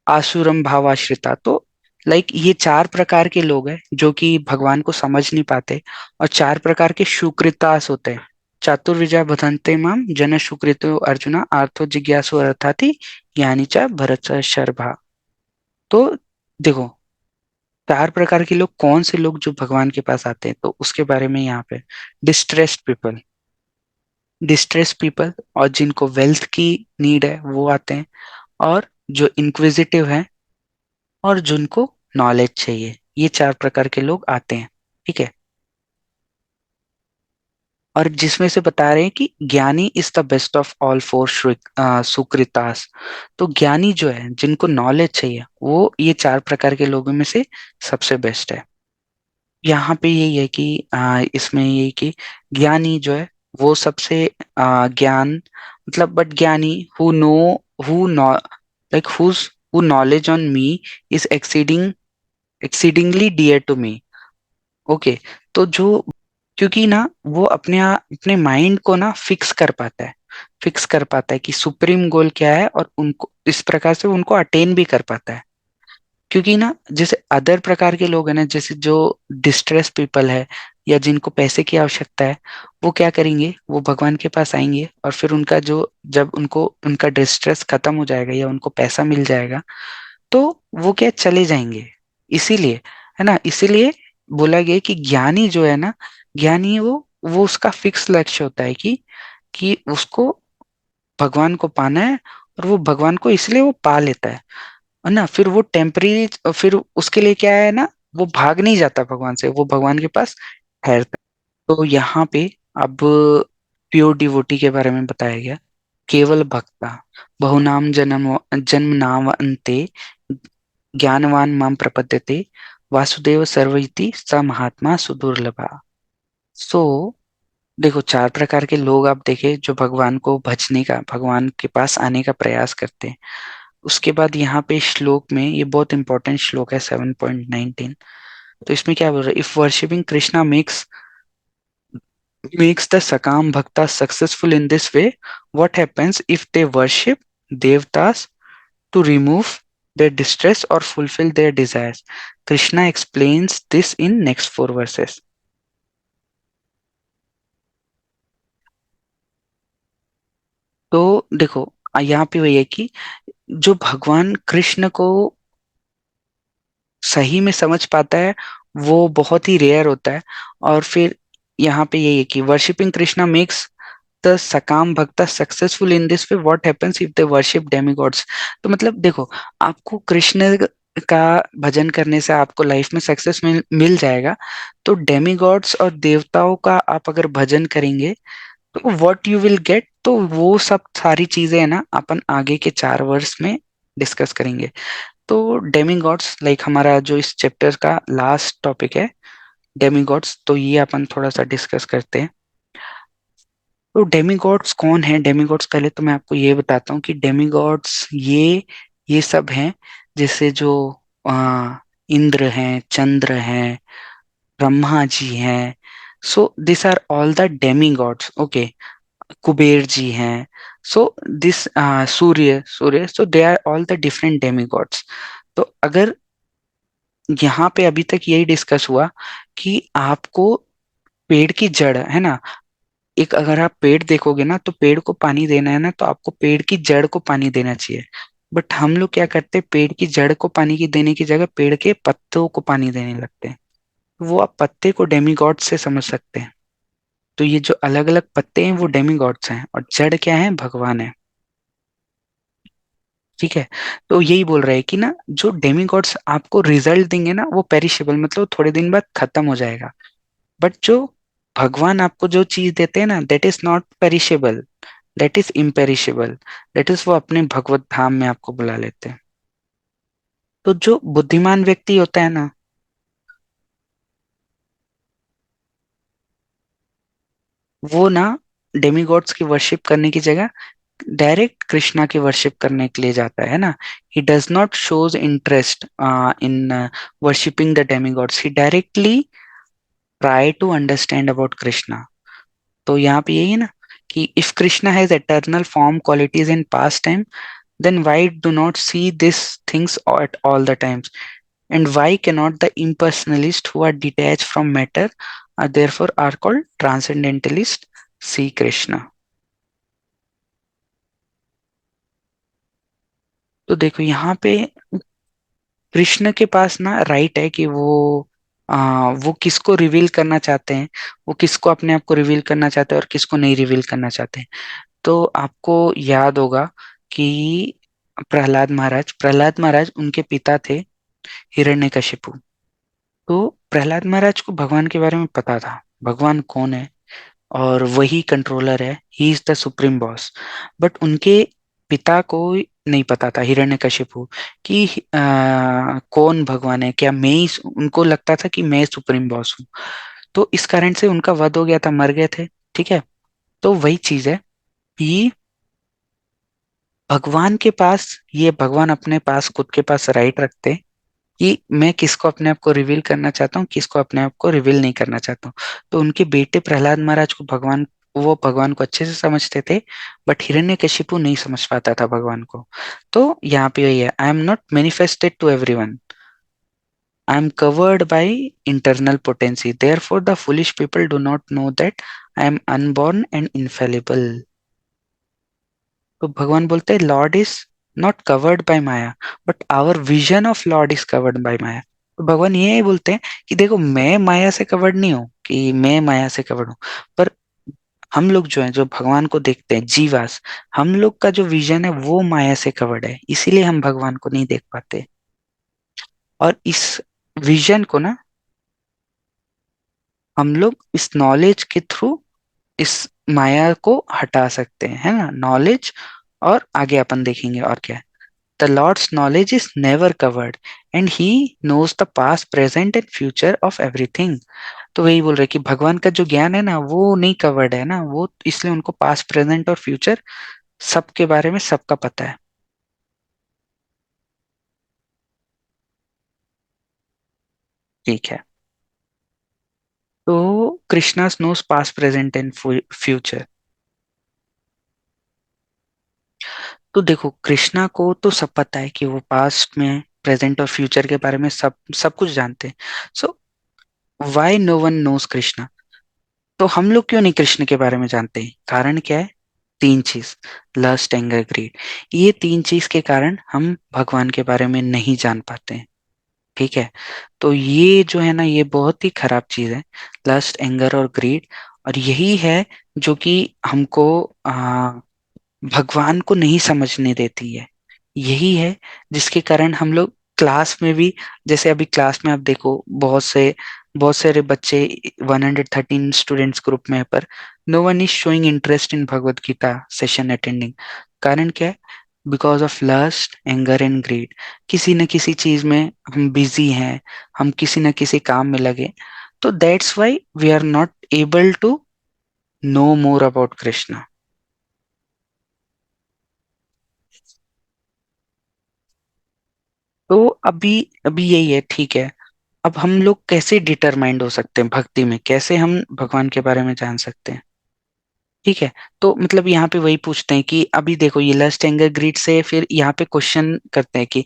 आसुरम भावाश्रिता। तो लाइक ये चार प्रकार के लोग हैं जो कि भगवान को समझ नहीं पाते, और चार प्रकार के सुकृतास होते हैं। चातुर्विजा बधन्ते माम जन सुकृतो अर्जुना आर्थो जिज्ञासु अर्थाति ज्ञानी च भरत शर्भा। तो देखो, चार प्रकार के लोग कौन से लोग जो भगवान के पास आते हैं, तो उसके बारे में यहाँ पे डिस्ट्रेस्ड पीपल, डिस्ट्रेस पीपल और जिनको वेल्थ की नीड है वो आते हैं, और जो इंक्विजिटिव हैं और जिनको नॉलेज चाहिए, ये चार प्रकार के लोग आते हैं। ठीक है। और जिसमें से बता रहे हैं कि jnani is the best of all four sukritas. तो ज्ञानी जो है, जिनको नॉलेज चाहिए, वो ये चार प्रकार के लोगों में से सबसे बेस्ट है। यहाँ पे यही है कि इसमें यही कि ज्ञानी जो है वो सबसे ज्ञान मतलब, but gyani who know like who knowledge on me is exceedingly dear to me. Okay. तो जो, क्योंकि ना वो अपने माइंड को ना फिक्स कर पाता है कि सुप्रीम गोल क्या है, और उनको इस प्रकार से उनको अटेन भी कर पाता है। क्योंकि ना जैसे अदर प्रकार के लोग हैं ना, जैसे जो डिस्ट्रेस पीपल है या जिनको पैसे की आवश्यकता है, वो क्या करेंगे, वो भगवान के पास आएंगे और फिर उनका जो, जब उनको उनका डिस्ट्रेस खत्म हो जाएगा या उनको पैसा मिल जाएगा, तो वो क्या चले जाएंगे। इसीलिए, है ना, इसीलिए बोला गया कि ज्ञानी जो है ना, ज्ञानी वो उसका फिक्स लक्ष्य होता है कि उसको भगवान को पाना है, और वो भगवान को इसलिए वो पा लेता है ना। फिर वो टेम्परेरी, फिर उसके लिए क्या है ना, वो भाग नहीं जाता भगवान से, वो भगवान के पास ठहरता है। तो यहाँ पे अब प्योर डिवोटी के बारे में बताया गया। केवल भक्ता बहुनाम जन्म नाम अंते ज्ञानवान माम प्रपद्यते वासुदेव सर्व इति स महात्मा सुदुर्लभा। सो देखो, चार प्रकार के लोग आप देखे जो भगवान को भजने का, भगवान के पास आने का प्रयास करते हैं। उसके बाद यहाँ पे श्लोक में, ये बहुत इंपॉर्टेंट श्लोक है 7.19। तो इसमें क्या बोल रहा है, if worshipping Krishna makes the सकam bhakta successful in this way, what happens if they worship devtas to remove their distress or fulfill their desires? Krishna explains this in next four verses. तो देखो, यहाँ पे वही है कि जो भगवान कृष्ण को सही में समझ पाता है, वो बहुत ही रेयर होता है। और फिर यहाँ पे यही है कि वर्शिपिंग कृष्णा मेक्स द सकाम भक्ता successful in this way, what happens if they worship demigods. तो मतलब देखो, आपको कृष्ण का भजन करने से आपको लाइफ में सक्सेस मिल जाएगा। तो डेमिगॉड्स और देवताओं का आप अगर भजन करेंगे, तो व्हाट यू विल गेट, तो वो सब सारी चीजें है ना, अपन आगे के 4 वर्ष में डिस्कस करेंगे। तो डेमिगॉड्स लाइक हमारा जो इस चैप्टर का लास्ट टॉपिक है, डेमिगॉड्स, तो ये अपन थोड़ा सा डिस्कस करते हैं। तो डेमिगॉड्स कौन है? डेमिगॉड्स पहले तो मैं आपको ये बताता हूँ कि डेमिगॉड्स ये सब हैं, जैसे जो आ, इंद्र हैं, चंद्र हैं, ब्रह्मा जी हैं। So this are all the demigods. Okay. Kuber ji हैं। So this Surya Surya so they are all the different demigods. तो अगर यहाँ पे अभी तक यही डिस्कस हुआ कि आपको पेड़ की जड़ है ना, एक अगर आप पेड़ देखोगे ना, तो पेड़ को पानी देना है ना, तो आपको पेड़ की जड़ को पानी देना चाहिए। बट हम लोग क्या करते हैं, पेड़ की जड़ को पानी की देने की जगह पेड़ के पत्तों को पानी देने लगते हैं। वो आप पत्ते को डेमिगॉड से समझ सकते हैं। तो ये जो अलग अलग पत्ते हैं वो डेमिगॉड्स हैं, और जड़ क्या है, भगवान है। ठीक है। तो यही बोल रहे हैं कि ना, जो डेमिगॉड्स आपको रिजल्ट देंगे ना, वो पेरिशेबल मतलब थोड़े दिन बाद खत्म हो जाएगा। बट जो भगवान आपको जो चीज देते हैं ना, that is not perishable, that is imperishable. That is वो अपने भगवत धाम में आपको बुला लेते हैं। तो जो बुद्धिमान व्यक्ति होता है ना, वो ना डेमिगॉड्स की वर्शिप करने की जगह डायरेक्ट कृष्णा की वर्शिप करने के लिए जाता है ना। He does not shows interest in worshipping the demigods, he directly try to understand about Krishna. तो यहाँ पे यही है ना कि if Krishna has eternal form qualities in past time, then why do not see these things at all the times? And why cannot the impersonalists who are detached from matter are therefore are called transcendentalists see Krishna? तो देखो यहाँ पे कृष्ण के पास ना right है कि वो वो किसको रिवील करना चाहते हैं, वो किसको अपने आप को रिवील करना चाहते हैं और किसको नहीं रिवील करना चाहते हैं। तो आपको याद होगा कि प्रहलाद महाराज उनके पिता थे हिरण्यकशिपु। तो प्रहलाद महाराज को भगवान के बारे में पता था, भगवान कौन है और वही कंट्रोलर है, he is the supreme boss. But उनके पिता को नहीं पता था, हिरण्यकशिपु, कि कौन भगवान है, क्या मैं ही उनको लगता था कि मैं सुप्रीम बॉस हूँ। तो इस कारण से उनका वध हो गया था, मर गए थे। ठीक है। तो वही चीज है कि भगवान के पास, ये भगवान अपने पास खुद के पास राइट रखते हैं कि मैं किसको अपने आप को रिवील करना चाहता हूँ, किसको अपने आप को रिवील नहीं करना चाहता हूँ। तो उनके बेटे प्रहलाद महाराज को भगवान, वो भगवान को अच्छे से समझते थे, बट हिरण्यकशिपु नहीं समझ पाता था भगवान को। तो यहाँ पे यही है, I am not manifested to everyone, I am covered by internal potency, therefore the foolish people do not know that I am unborn and infallible. तो भगवान बोलते हैं lord is not covered by maya, but our vision of lord is covered by maya. तो भगवान ये ही बोलते हैं कि देखो मैं माया से कवर्ड नहीं हूँ, कि मैं माया से कवर्ड हूँ, पर हम लोग जो है, जो भगवान को देखते हैं जीवास, हम लोग का जो विजन है वो माया से कवर्ड है, इसीलिए हम भगवान को नहीं देख पाते। और इस विजन को ना हम लोग इस नॉलेज के थ्रू इस माया को हटा सकते हैं, है ना, नॉलेज। और आगे अपन देखेंगे और क्या है। The Lord's knowledge is never covered and he knows the past, present and future of everything। तो वही बोल रहे कि भगवान का जो ज्ञान है ना वो नहीं कवर्ड है ना, वो इसलिए उनको पास्ट प्रेजेंट और फ्यूचर सबके बारे में सबका पता है। ठीक है। तो Krishna knows past present and future. तो देखो कृष्णा को तो सब पता है कि वो पास्ट में, प्रेजेंट और फ्यूचर के बारे में सब सब कुछ जानते हैं। So why no one knows Krishna. तो हम लोग क्यों नहीं कृष्ण के बारे में जानते हैं, कारण क्या है। तीन चीज, लस्ट एंगर ग्रीड, ये तीन चीज के कारण हम भगवान के बारे में नहीं जान पाते हैं। ठीक है। तो ये जो है ना, ये बहुत ही खराब चीज है, लस्ट एंगर और ग्रीड। और यही है जो कि हमको भगवान को नहीं समझने देती है। यही है जिसके कारण हम लोग क्लास में भी, जैसे अभी क्लास में आप देखो बहुत सारे बच्चे, 113 स्टूडेंट्स ग्रुप में है, पर no one is showing interest in Bhagavad Gita session attending. कारण क्या है, because of lust anger and greed. किसी न किसी चीज में हम बिजी हैं, हम किसी न किसी काम में लगे, तो that's why we are not able to know more about Krishna. तो अभी अभी यही है। ठीक है। अब हम लोग कैसे डिटरमाइंड हो सकते हैं भक्ति में, कैसे हम भगवान के बारे में जान सकते हैं। ठीक है। तो मतलब यहाँ पे वही पूछते हैं कि अभी देखो ये लस्ट एंगर ग्रीड से, फिर यहाँ पे क्वेश्चन करते हैं कि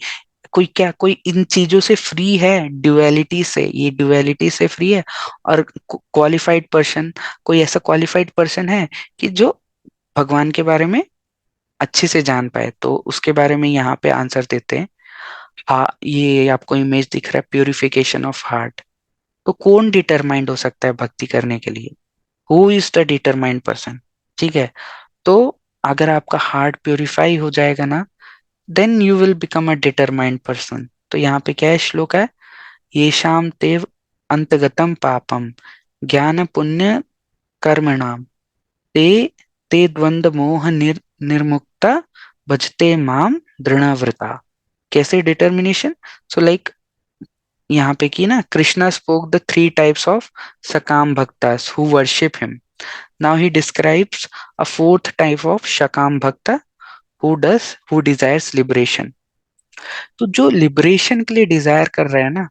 कोई इन चीजों से फ्री है, ड्युअलिटी से, ये ड्युअलिटी से फ्री है। और क्वालिफाइड पर्सन, कोई ऐसा क्वालिफाइड पर्सन है कि जो भगवान के बारे में अच्छे से जान पाए, तो उसके बारे में यहाँ पे आंसर देते हैं। हाँ, ये आपको इमेज दिख रहा है, प्यूरिफिकेशन ऑफ हार्ट। तो कौन डिटरमाइंड हो सकता है भक्ति करने के लिए, who is the determined person. ठीक है। तो अगर आपका हार्ट प्योरीफाई हो जाएगा ना, then you will become a determined person. तो यहाँ पे क्या है, श्लोक है, ये शाम तेव अंतगतम पापम ज्ञान पुण्य कर्मणाम ते ते द्वंद्व मोह निर्मुक्ता भजते माम दृढ़व्रता। कैसे डिटर्मिनेशन। सो लाइक यहाँ पे की ना, Krishna spoke the three types of सकam bhaktas who worship him. Now he describes a fourth type of shakam bhakta who desires liberation. तो जो लिबरेशन के लिए डिजायर कर रहा है ना,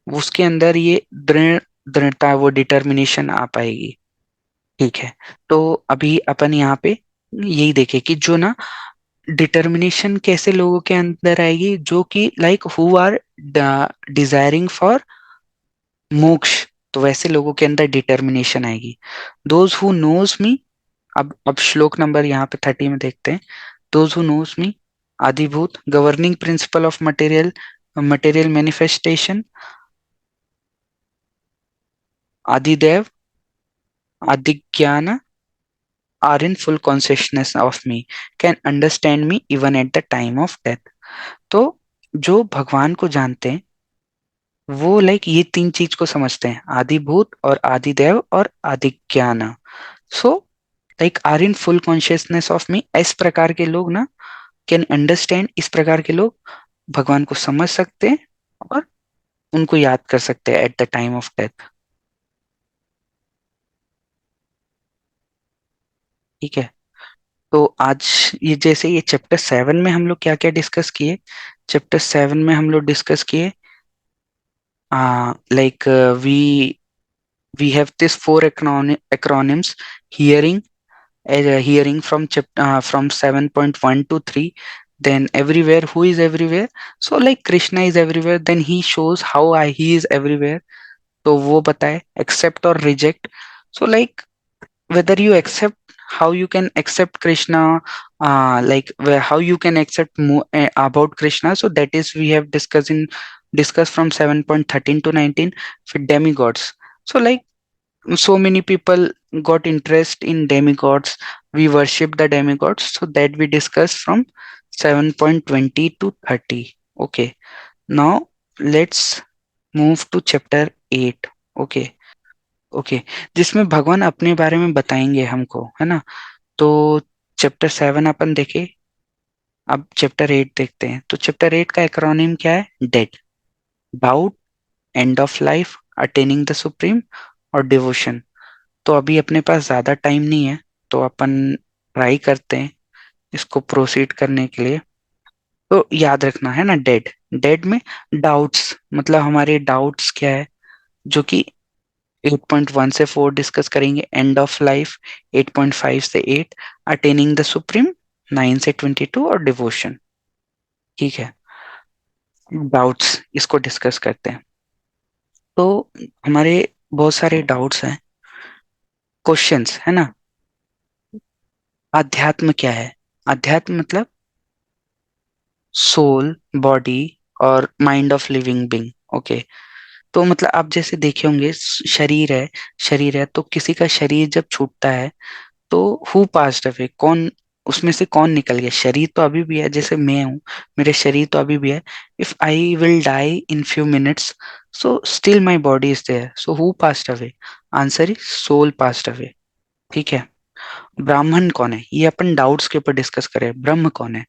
उसके अंदर ये दृढ़ता, वो डिटर्मिनेशन आ पाएगी। ठीक है। तो अभी अपन यहाँ पे यही देखे कि जो ना, डिटर्मिनेशन कैसे लोगों के अंदर आएगी, जो कि like who are desiring for moksha. तो वैसे लोगों के अंदर डिटर्मिनेशन आएगी। दोज हु नोज मी, अब श्लोक नंबर यहाँ पे 30 में देखते हैं। Those who knows me, Adibhut governing principle of material material manifestation, Adidev, Adigyana are in full consciousness of me, can understand me even at the time of death. तो जो भगवान को जानते हैं वो लाइक ये तीन चीज को समझते हैं, आदिभूत और आदिदेव और आदिज्ञान. So like are in full consciousness of me, इस प्रकार के लोग ना कैन अंडरस्टैंड, इस प्रकार के लोग भगवान को समझ सकते हैं और उनको याद कर सकते हैं eight the time of death. ठीक है. तो आज ये जैसे ये चैप्टर 7 में हम लोग क्या क्या डिस्कस किए. चैप्टर 7 में हम लोग डिस्कस किए like we have this four acronyms: hearing, hearing from from 7.1 to 3. Then everywhere, who is everywhere? So like Krishna is everywhere, then he shows how he is everywhere. तो वो बताए accept or reject. So like whether you accept, how you can accept Krishna, like how you can accept about Krishna. So that is we have discussed from 7.13 to 19 for demigods. So like so many people got interest in demigods, we worship the demigods, so that we discussed from 7.20 to 30. Okay, now let's move to chapter 8. Okay. Okay, जिसमें भगवान अपने बारे में बताएंगे हमको, है ना. तो चैप्टर 7 अपन देखे, अब चैप्टर 8 देखते हैं. तो चैप्टर 8 का एक्रोनिम क्या है? Dead, doubt, and of life, attaining the supreme और डिवोशन. तो अभी अपने पास ज्यादा टाइम नहीं है, तो अपन ट्राई करते हैं इसको प्रोसीड करने के लिए. तो याद रखना है ना, डेड, डेड में डाउट्स मतलब हमारे डाउट्स क्या है, जो कि 8.1 से 4 डिस्कस करेंगे. एंड ऑफ लाइफ 8.5 से 8, अटेनिंग द सुप्रीम 9 से 22 और डिवोशन. ठीक है, डाउट्स इसको डिस्कस करते हैं. तो हमारे बहुत सारे डाउट्स हैं, क्वेश्चंस है ना. अध्यात्म क्या है? अध्यात्म मतलब सोल, बॉडी और mind of living being. Okay. तो मतलब आप जैसे देखे होंगे, शरीर है, शरीर है तो किसी का शरीर जब छूटता है तो हु पास्ड अवे, कौन उसमें से कौन निकल गया. शरीर तो अभी भी है, जैसे मैं हूँ, मेरे शरीर तो अभी भी है. If I will die in few minutes, so still my body is there, so who passed away? Answer is soul passed away. ठीक है. ब्राह्मण कौन है, ये अपन डाउट्स के ऊपर डिस्कस करें. ब्रह्म कौन है?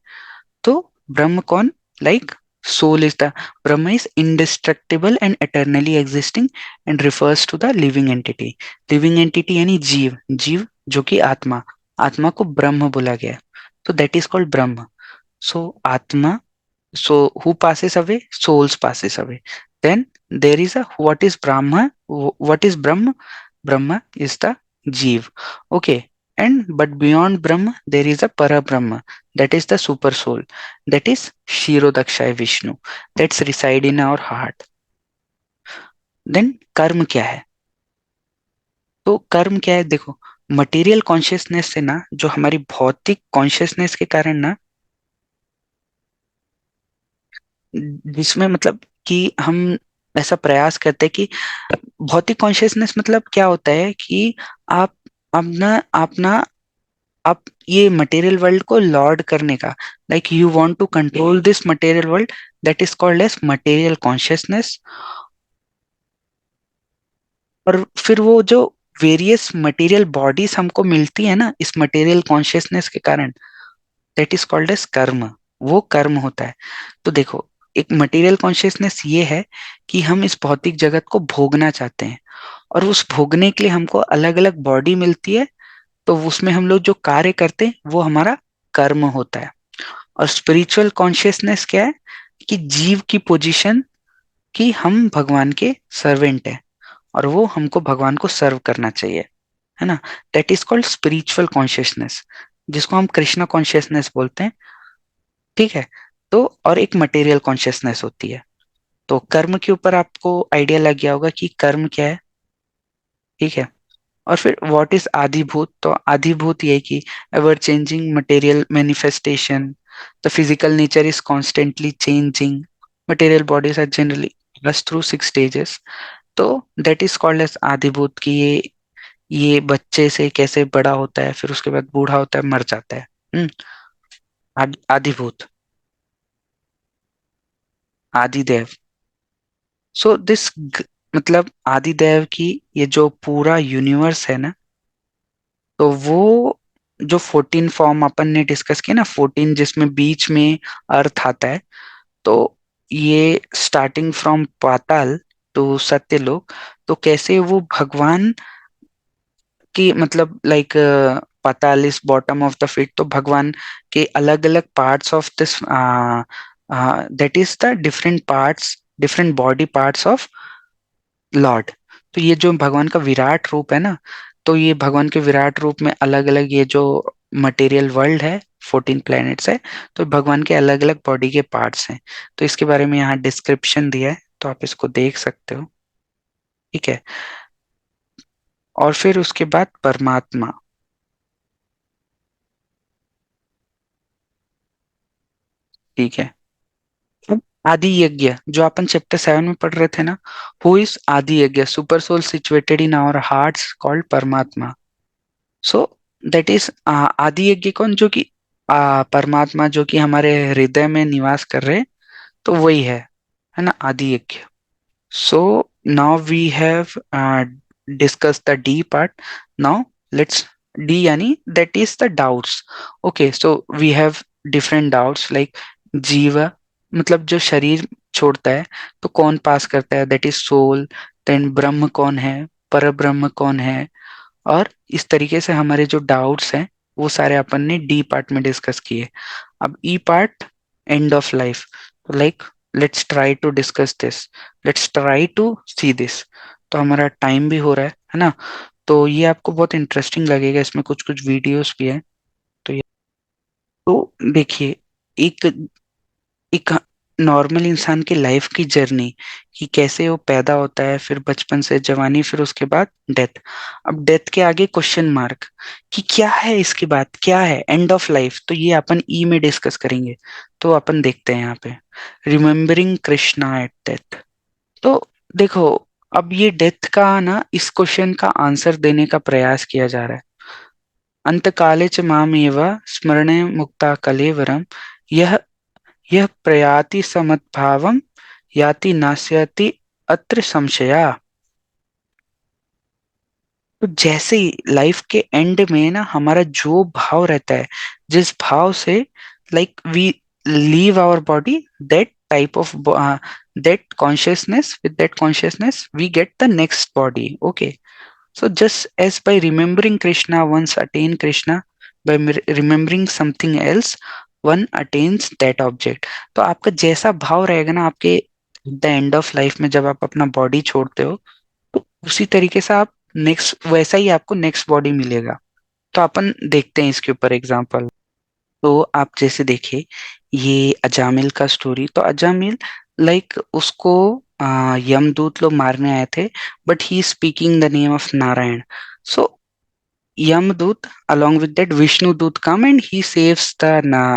तो ब्रह्म कौन, like soul is the Brahma is indestructible and eternally existing and refers to the living entity. living entity यानी जीव, जीव जो कि आत्मा, आत्मा को ब्रह्म बोला गया. तो दैट इज कॉल्ड ब्रह्म. सो आत्मा, so who passes away? Souls passes away. Then there is a what is Brahma? What is Brahma? Brahma is the Jeev. Okay. And but beyond Brahma, there is a Para Brahma. That is the super soul. That is Shirodakshay Vishnu. That's reside in our heart. Then कर्म क्या है? तो कर्म क्या है, देखो, material consciousness से ना, जो हमारी भौतिक कॉन्शियसनेस के कारण ना, जिसमें मतलब कि हम ऐसा प्रयास करते हैं कि भौतिक कॉन्शियसनेस मतलब क्या होता है कि आप अपना आप ये मटेरियल वर्ल्ड को लॉर्ड करने का, like you want to control this material world, that is called as material consciousness. और फिर वो जो वेरियस मटेरियल बॉडीज हमको मिलती है ना इस मटेरियल कॉन्शियसनेस के कारण, दैट इज कॉल्ड एज कर्म. वो कर्म होता है. तो देखो, एक मटेरियल कॉन्शियसनेस ये है कि हम इस भौतिक जगत को भोगना चाहते हैं, और उस भोगने के लिए हमको अलग अलग बॉडी मिलती है, तो उसमें हम लोग जो कार्य करते हैं वो हमारा कर्म होता है. और स्पिरिचुअल कॉन्शियसनेस क्या है कि जीव की पोजीशन, कि हम भगवान के सर्वेंट हैं और वो हमको भगवान को सर्व करना चाहिए, है ना. That is called spiritual consciousness, जिसको हम कृष्णा कॉन्शियसनेस बोलते हैं. ठीक है. तो और एक मटेरियल कॉन्शियसनेस होती है. तो कर्म के ऊपर आपको आइडिया लग गया होगा कि कर्म क्या है. ठीक है. और फिर व्हाट इज आदिभूत? तो आदिभूत ये कि ever changing material manifestation, the physical nature is constantly changing, material bodies are generally pass through 6 stages. तो दैट इज कॉल्ड एज आदिभूत कि ये बच्चे से कैसे बड़ा होता है, फिर उसके बाद बूढ़ा होता है, मर जाता है। आदिभूत, आदिदेव। सो दिस मतलब आदिदेव की ये जो पूरा यूनिवर्स है ना, तो वो जो 14 फॉर्म अपन ने डिस्कस किया ना, 14 जिसमें बीच में अर्थ आता है, तो ये starting from Patal to Satyalok, तो कैसे वो भगवान की मतलब like Patal is bottom of the feet, तो भगवान के अलग अलग parts of this, that is the different parts, different body parts of lord. तो ये जो भगवान का विराट रूप है ना, तो ये भगवान के विराट रूप में अलग अलग ये जो मटेरियल वर्ल्ड है, 14 प्लैनेट्स है, तो भगवान के अलग अलग बॉडी के पार्ट्स हैं। तो इसके बारे में यहाँ डिस्क्रिप्शन दिया है, तो आप इसको देख सकते हो। ठीक है। और फिर उसके बाद परमात्मा। ठीक है। अब आदि यज्ञ जो अपन चैप्टर 7 में पढ़ रहे थे ना, who is Adi yagya, super soul situated in our hearts called Paramatma. So that is Adi यज्ञ कौन, जो कि परमात्मा जो कि हमारे हृदय में निवास कर रहे, तो वही है ना, आदि यज्ञ। So now we have discussed the D part. Now let's D yani that is the doubts. Okay, so we have different doubts like जीवा मतलब जो शरीर छोड़ता है तो कौन पास करता है, दैट इज सोल। देन ब्रह्म कौन है, पर ब्रह्म कौन है, और इस तरीके से हमारे जो डाउट्स हैं वो सारे अपन ने डी पार्ट में डिस्कस किए। अब E part, end of life, like let's try to discuss this, let's try to see this. तो हमारा टाइम भी हो रहा है ना, तो ये आपको बहुत इंटरेस्टिंग लगेगा, इसमें कुछ कुछ वीडियोस भी है। तो देखिए, एक एक नॉर्मल इंसान की लाइफ की जर्नी, कि कैसे वो पैदा होता है, फिर बचपन से जवानी, फिर उसके बाद डेथ। अब डेथ के आगे क्वेश्चन मार्क, कि क्या है इसके बाद, क्या है एंड ऑफ लाइफ, तो ये अपन ई में डिस्कस करेंगे। तो अपन देखते हैं यहाँ पे, रिमेम्बरिंग कृष्णा एट डेथ। तो देखो, अब ये डेथ का ना, इस क्वेश्चन का आंसर देने का प्रयास किया जा रहा है। अंतकाले च मामेव स्मरणे मुक्ता कलेवरम, यह यह प्रयाति समद्भावम, याति नास्यति अत्र संशया। तो जैसे ही लाइफ के एंड में ना हमारा जो भाव रहता है, जिस भाव से like we leave our body, that type of that consciousness, with that consciousness we get the next body. Okay, so just as by remembering Krishna, one's attain Krishna, by remembering something else, one attains that object। तो आपका जैसा भाव रहेगा ना आपके the end of life में, जब आप अपना बॉडी छोड़ते हो, तो उसी तरीके से आप नेक्स्ट, वैसा ही आपको नेक्स्ट बॉडी मिलेगा। तो अपन देखते हैं इसके ऊपर एग्जांपल। तो आप जैसे देखिए, ये अजामिल का स्टोरी, तो अजामिल लाइक उसको यमदूत लोग मारने आए थे, but he speaking the name of Narayan. So Yamdut, along with that, Vishnu Dut come and he saves the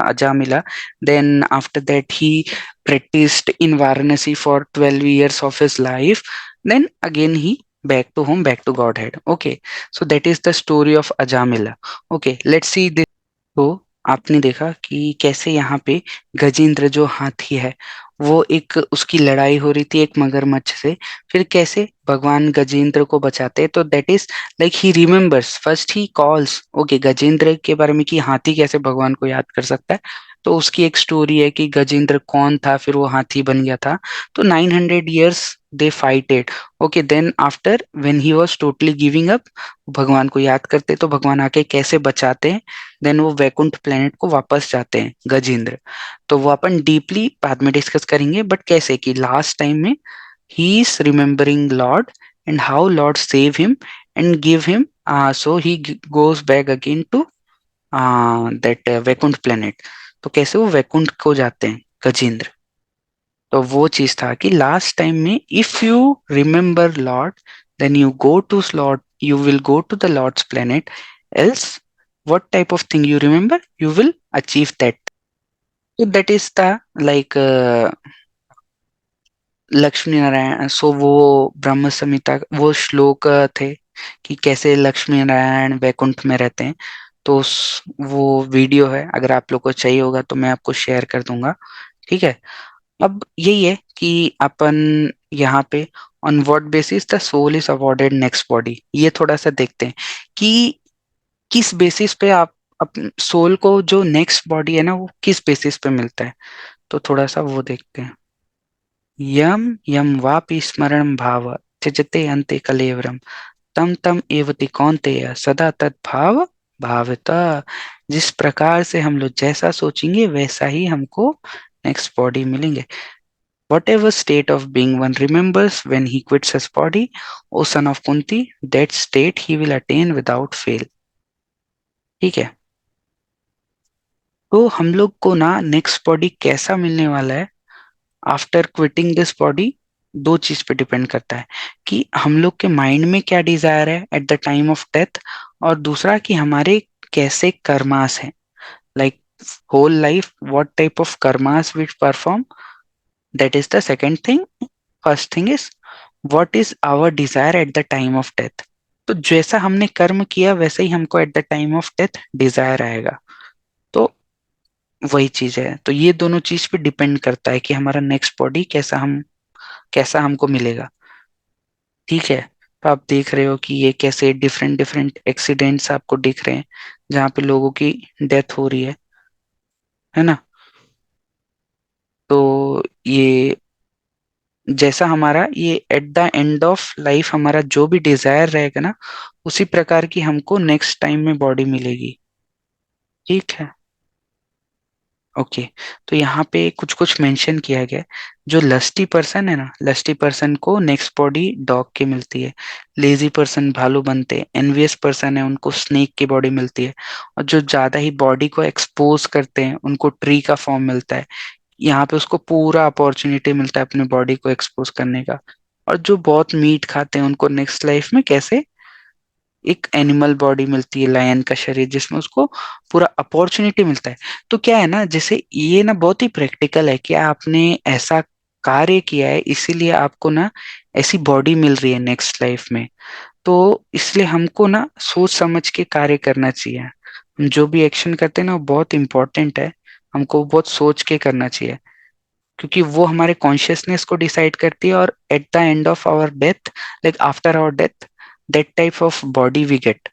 Ajamila. Then after that, he practiced in Varanasi for 12 years of his life. Then again, he back to home, back to Godhead. Okay, so that is the story of Ajamila. Okay, let's see this. तो आपने देखा कि कैसे यहाँ पे गजेंद्र जो हाथी है, वो एक उसकी लड़ाई हो रही थी एक मगरमच्छ से, फिर कैसे भगवान गजेंद्र को बचाते हैं। तो that is like he remembers, first he calls, okay, Gajendra के बारे में कि हाथी कैसे भगवान को याद कर सकता है। तो उसकी एक स्टोरी है कि गजेंद्र कौन था, फिर वो हाथी बन गया था। तो 900 years they fought. Okay, then after when he was totally giving up, भगवान को याद करते, तो भगवान आके कैसे बचाते हैं। देन वो वैकुंठ प्लेनेट को वापस जाते हैं गजेंद्र। तो वो अपन डीपली बाद में डिस्कस करेंगे, बट कैसे कि लास्ट टाइम में he is remembering Lord and how Lord save him and give him, so he goes back again to that Vaikuntha planet। तो कैसे वो वैकुंठ को जाते हैं गजेंद्र। तो वो चीज था कि लास्ट टाइम में if you remember lord, then you go to lord, you will go to the lord's planet. Else what type of thing you remember, you will achieve that। So that is the like Lakshmi Narayan, so वो ब्रह्म संहिता वो श्लोक थे कि कैसे लक्ष्मी नारायण वैकुंठ में रहते हैं। तो वो वीडियो है, अगर आप लोग को चाहिए होगा तो मैं आपको शेयर कर दूंगा। ठीक है। अब यही है कि अपन यहाँ पे on what basis the soul is awarded next body, ये थोड़ा सा देखते हैं कि किस बेसिस पे आप अपन सोल को जो नेक्स्ट बॉडी है ना वो किस बेसिस पे मिलता है। तो थोड़ा सा वो देखते हैं। यम यम वापि स्मरण भाव त्यजते अन्ते कलेवरम तम तम एवति कौन्तेय सदा तद्भाव भावता। जिस प्रकार से हम लोग जैसा सोचेंगे वैसा ही हमको नेक्स्ट बॉडी मिलेंगे। Whatever state of being one remembers when he quits his body, O son of Kunti, that state he will attain without fail. ठीक है। तो हम लोग को ना नेक्स्ट बॉडी कैसा मिलने वाला है आफ्टर क्विटिंग दिस बॉडी, दो चीज पे डिपेंड करता है कि हम लोग के माइंड में क्या डिजायर है at the time of death, और दूसरा कि हमारे कैसे कर्मास हैं, like whole life what type of karmas we perform, that is the second thing. First thing is what is our desire at the time of death. तो जैसा हमने कर्म किया वैसे ही हमको at the time of death desire आएगा। तो वही चीज है, तो ये दोनों चीज पे डिपेंड करता है कि हमारा नेक्स्ट बॉडी कैसा हमको मिलेगा। ठीक है। तो आप देख रहे हो कि ये कैसे डिफरेंट डिफरेंट एक्सीडेंट्स आपको दिख रहे हैं जहाँ पे लोगों की डेथ हो रही है ना। तो ये जैसा हमारा ये eight the end of life हमारा जो भी डिजायर रहेगा ना, उसी प्रकार की हमको नेक्स्ट टाइम में बॉडी मिलेगी। ठीक है। ओके। तो यहाँ पे कुछ कुछ मेंशन किया गया है। जो लस्टी पर्सन है ना, लस्टी पर्सन को नेक्स्ट बॉडी डॉग की मिलती है। लेजी पर्सन भालू बनते हैं। एनवियस पर्सन है उनको स्नेक की बॉडी मिलती है। और जो ज्यादा ही बॉडी को एक्सपोज करते हैं उनको ट्री का फॉर्म मिलता है। यहाँ पे उसको पूरा अपॉर्चुनिटी मिलता है अपनी बॉडी को एक्सपोज करने का। और जो बहुत मीट खाते हैं उनको नेक्स्ट लाइफ में कैसे एक एनिमल बॉडी मिलती है, लायन का शरीर, जिसमें उसको पूरा अपॉर्चुनिटी मिलता है। तो क्या है ना, जैसे ये ना बहुत ही प्रैक्टिकल है कि आपने ऐसा कार्य किया है इसीलिए आपको ना ऐसी बॉडी मिल रही है नेक्स्ट लाइफ में। तो इसलिए हमको ना सोच समझ के कार्य करना चाहिए। हम जो भी एक्शन करते हैं ना वो बहुत इंपॉर्टेंट है, हमको बहुत सोच के करना चाहिए, क्योंकि वो हमारे कॉन्शियसनेस को डिसाइड करती है। और at the end of our death, like after our death, that type of body we get.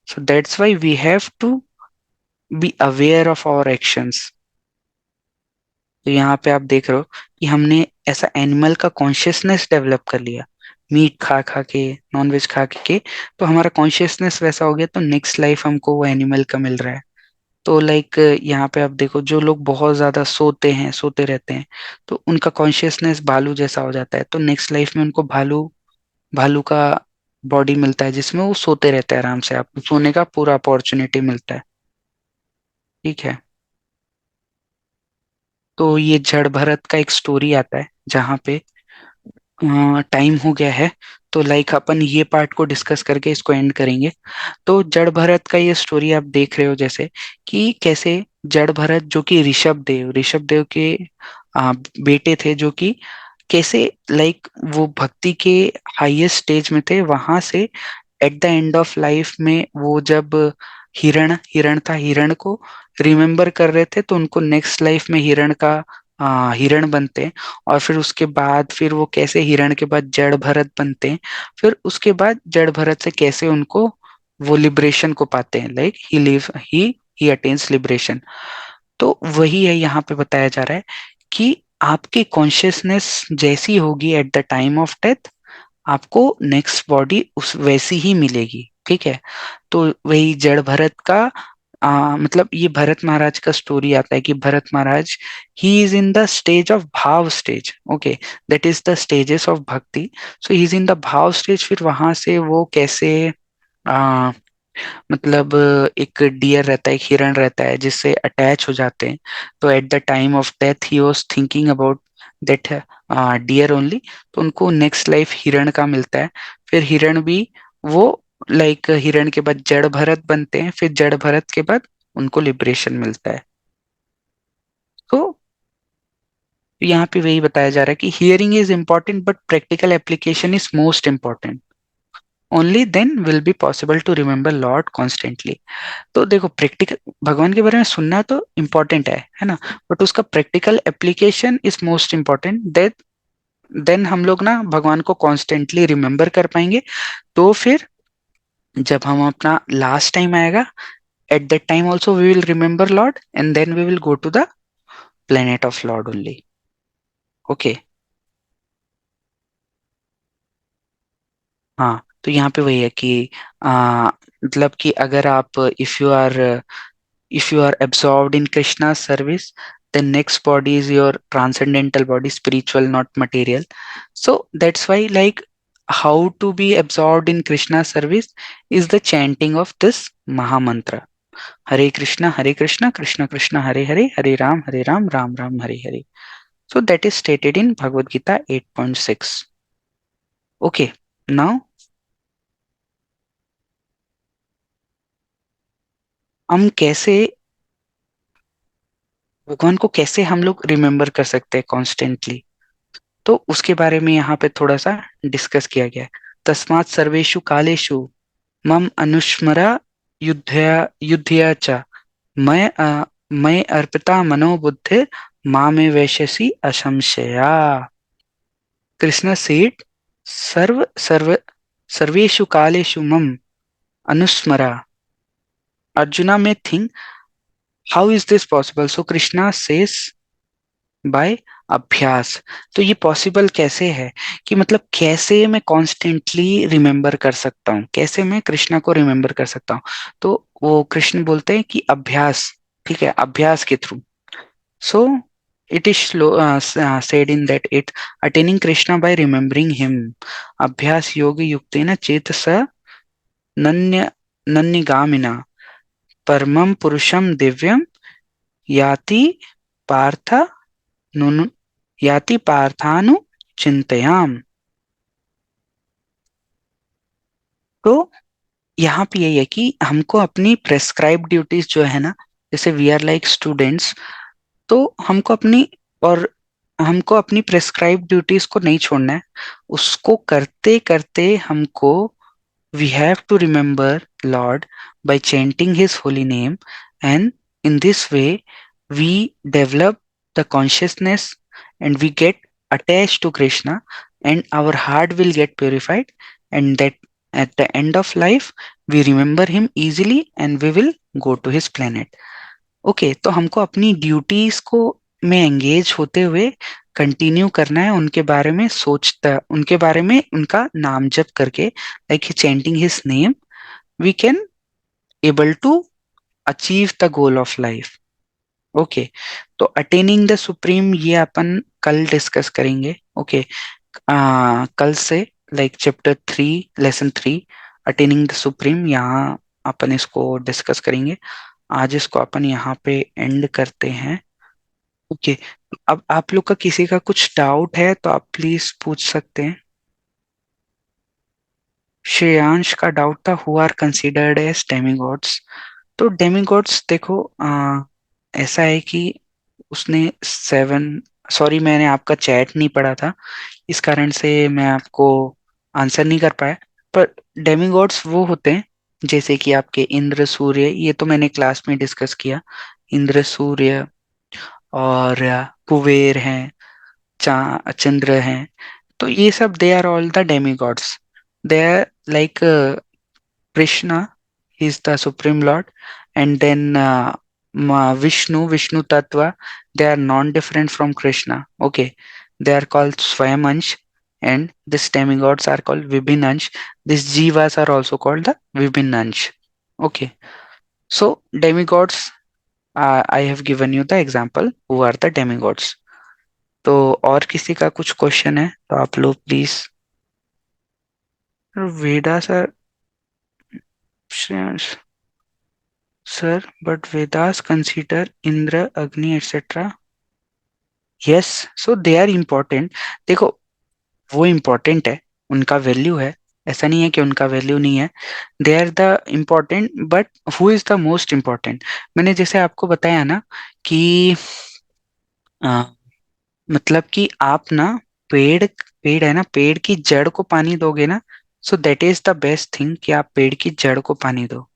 So that's why we have to be aware of our actions. तो यहाँ पे आप देख रहे हो कि हमने ऐसा एनिमल का कॉन्शियसनेस डेवलप कर लिया, मीट खा खा के, नॉन वेज खा के। तो हमारा कॉन्शियसनेस वैसा हो गया, तो नेक्स्ट लाइफ हमको वो एनिमल का मिल रहा है। तो लाइक यहाँ पे आप देखो जो लोग बहुत ज्यादा सोते हैं, सोते रहते हैं, तो उनका कॉन्शियसनेस भालू जैसा हो जाता है। तो नेक्स्ट लाइफ में उनको भालू भालू का बॉडी मिलता है जिसमें वो सोते रहते हैं आराम से, आपको सोने का पूरा अपॉर्चुनिटी मिलता है। ठीक है। तो ये जड़ भरत का एक स्टोरी आता है जहाँ पे टाइम हो गया है, तो लाइक अपन ये पार्ट को डिस्कस करके इसको एंड करेंगे। तो जड़ भरत का ये स्टोरी आप देख रहे हो जैसे कि कैसे जड़ भरत जो कि ऋषभ देव के बेटे थे, जो कि कैसे लाइक वो भक्ति के हाईएस्ट स्टेज में थे, वहां से eight the end of life में वो जब हिरण था, हिरण को रिमेम्बर कर रहे थे, तो उनको नेक्स्ट लाइफ में हिरण का हिरण बनते हैं। और फिर उसके बाद फिर वो कैसे हिरण के बाद जड़ भरत बनते हैं। फिर उसके बाद जड़ भरत से कैसे उनको वो लिबरेशन को पाते हैं, लाइक ही अटेन्स लिबरेशन। तो वही है यहाँ पे बताया जा रहा है कि आपकी कॉन्शियसनेस जैसी होगी eight the time of death, आपको नेक्स्ट बॉडी उस वैसी ही मिलेगी। ठीक है। तो वही जड़ भरत का मतलब ये भरत महाराज का स्टोरी आता है कि Bharat Maharaj he is in the stage of bhav stage. Okay. That is the stages of bhakti. So he is in the bhav stage. फिर वहां से वो कैसे आ, मतलब एक डियर रहता है, एक हिरण रहता है जिससे अटैच हो जाते हैं। तो at the time of death he was thinking about that deer only. तो उनको नेक्स्ट लाइफ हिरण का मिलता है। फिर हिरण भी वो लाइक हिरण के बाद जड़ भरत बनते हैं। फिर जड़ भरत के बाद उनको लिबरेशन मिलता है। तो तो यहाँ पे वही बताया जा रहा है कि hearing is important but practical application is most important, only then will be possible to remember lord constantly. तो देखो प्रैक्टिकल भगवान के बारे में सुनना तो इम्पोर्टेंट है ना, बट उसका practical application is most important, that then हम लोग ना भगवान को कॉन्स्टेंटली रिमेम्बर कर पाएंगे। तो फिर जब हम अपना लास्ट टाइम आएगा, at that time also we will remember lord and then we will go to the planet of lord only. Okay. हाँ, तो यहाँ पे वही है कि मतलब कि अगर आप if you are absorbed in Krishna's service, the next body is your transcendental body, spiritual, not material. So that's why, like, how to be absorbed in Krishna's service is the chanting of this Maha Mantra. Hare Krishna, Krishna Krishna, Hare Hare, Hare Ram, Ram Ram, Hare Hare. So that is stated in Bhagavad Gita 8.6. Okay, now हम कैसे भगवान को कैसे हम लोग remember कर सकते हैं कॉन्स्टेंटली, तो उसके बारे में यहाँ पे थोड़ा सा डिस्कस किया गया है। तस्मात् सर्वेषु कालेषु मम अनुस्मरा युद्धया च मैं अर्पिता मनोबुद्धि मामे वैश्यसि असंशया। कृष्ण सेड सर्वेषु कालेषु मम अनुस्मरा। Arjuna may think how is this possible, so Krishna says by abhyas. तो ये पॉसिबल कैसे है, कि मतलब कैसे मैं कॉन्स्टेंटली रिमेम्बर कर सकता हूँ, कैसे मैं कृष्णा को रिमेम्बर कर सकता हूँ। तो वो कृष्ण बोलते हैं कि अभ्यास, ठीक है, अभ्यास के through. So it is said in that it attaining krishna by remembering him, अभ्यास योग युक्तेन चेतसा नन्य नन्यगामिना परमं पुरुषम दिव्यम याति पार्थ नुनु याति पार्थानु चिंतयाम। तो यहाँ पे यही है कि हमको अपनी प्रेस्क्राइब ड्यूटीज जो है ना, जैसे वी आर लाइक स्टूडेंट्स, तो और हमको अपनी प्रेस्क्राइब ड्यूटीज को नहीं छोड़ना है। उसको करते करते हमको we have to remember Lord by chanting His holy name, and in this way, we develop the consciousness and we get attached to Krishna, and our heart will get purified, and that at the end of life, we remember Him easily and we will go to His planet. Okay, तो हमको अपनी duties को में engage होते हुए continue करना है, उनके बारे में सोचता, उनके बारे में उनका नाम जप करके, like chanting his name, we can able to achieve the goal of life. Okay, तो अटेनिंग द सुप्रीम ये अपन कल डिस्कस करेंगे। ओके, कल से like chapter 3 lesson 3 attaining the supreme, यहाँ अपन इसको डिस्कस करेंगे। आज इसको अपन यहाँ पे एंड करते हैं। ओके, अब आप लोग का किसी का कुछ डाउट है तो आप प्लीज पूछ सकते हैं। श्रेयांश का डाउट था who are considered as demigods. तो डेमिगॉड्स देखो, ऐसा है कि उसने 7, सॉरी मैंने आपका चैट नहीं पढ़ा था, इस कारण से मैं आपको आंसर नहीं कर पाया। पर डेमिगॉड्स वो होते हैं जैसे कि आपके इंद्र सूर्य, ये तो मैंने क्लास में डिस्कस किया। इंद्र सूर्य और कुबेर हैं, चंद्र हैं, तो ये सब they are all the demigods. They are like Krishna, he is the supreme lord, and then Vishnu Tattva, they are non-different from Krishna. Okay, they are called Swayamvansh, and these demigods are called Vibhinansh. These jivas are also called the Vibhinansh. Okay, so demigods, I have given you the example who are the demigods. तो और किसी का कुछ question है तो आप लोग please. Vedas are, sir, but Vedas consider Indra, Agni, etc. Yes, so they are important. देखो, वो important है, उनका वैल्यू है, ऐसा नहीं है कि उनका वैल्यू नहीं है। They are the important, but who is the most important. मैंने जैसे आपको बताया ना कि मतलब कि आप ना पेड़ पेड़ है ना, पेड़ की जड़ को पानी दोगे ना, so that is the best thing कि आप पेड़ की जड़ को पानी दो,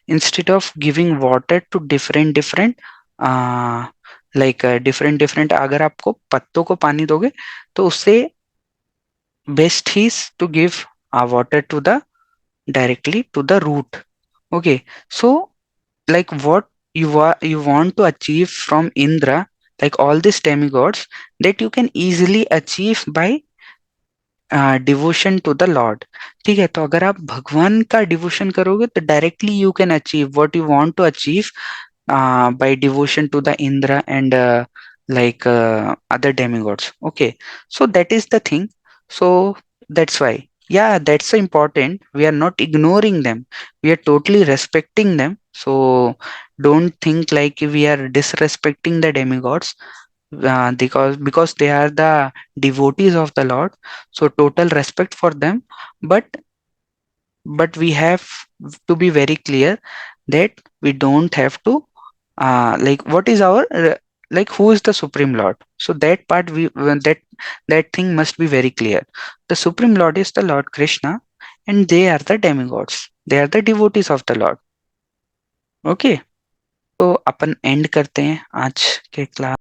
instead of giving water to different different, like different different. अगर आपको पत्तों को पानी दोगे तो उससे best is to give water to the directly to the root. Okay, so like what you want to achieve from Indra, like all these demigods, that you can easily achieve by devotion to the lord. ठीक है, तो अगर आप भगवान का devotion करोगे तो directly you can achieve what you want to achieve by devotion to the Indra and like other demigods. Okay, so that is the thing. So that's why, yeah, that's so important. We are not ignoring them. We are totally respecting them. So don't think like we are disrespecting the demigods, because they are the devotees of the Lord. So total respect for them. But we have to be very clear that we don't have to like what is our like who is the supreme lord. So that part that thing must be very clear. The supreme lord is the Lord Krishna, and they are the demigods, they are the devotees of the Lord. Okay, तो अपन and करते हैं आज के class.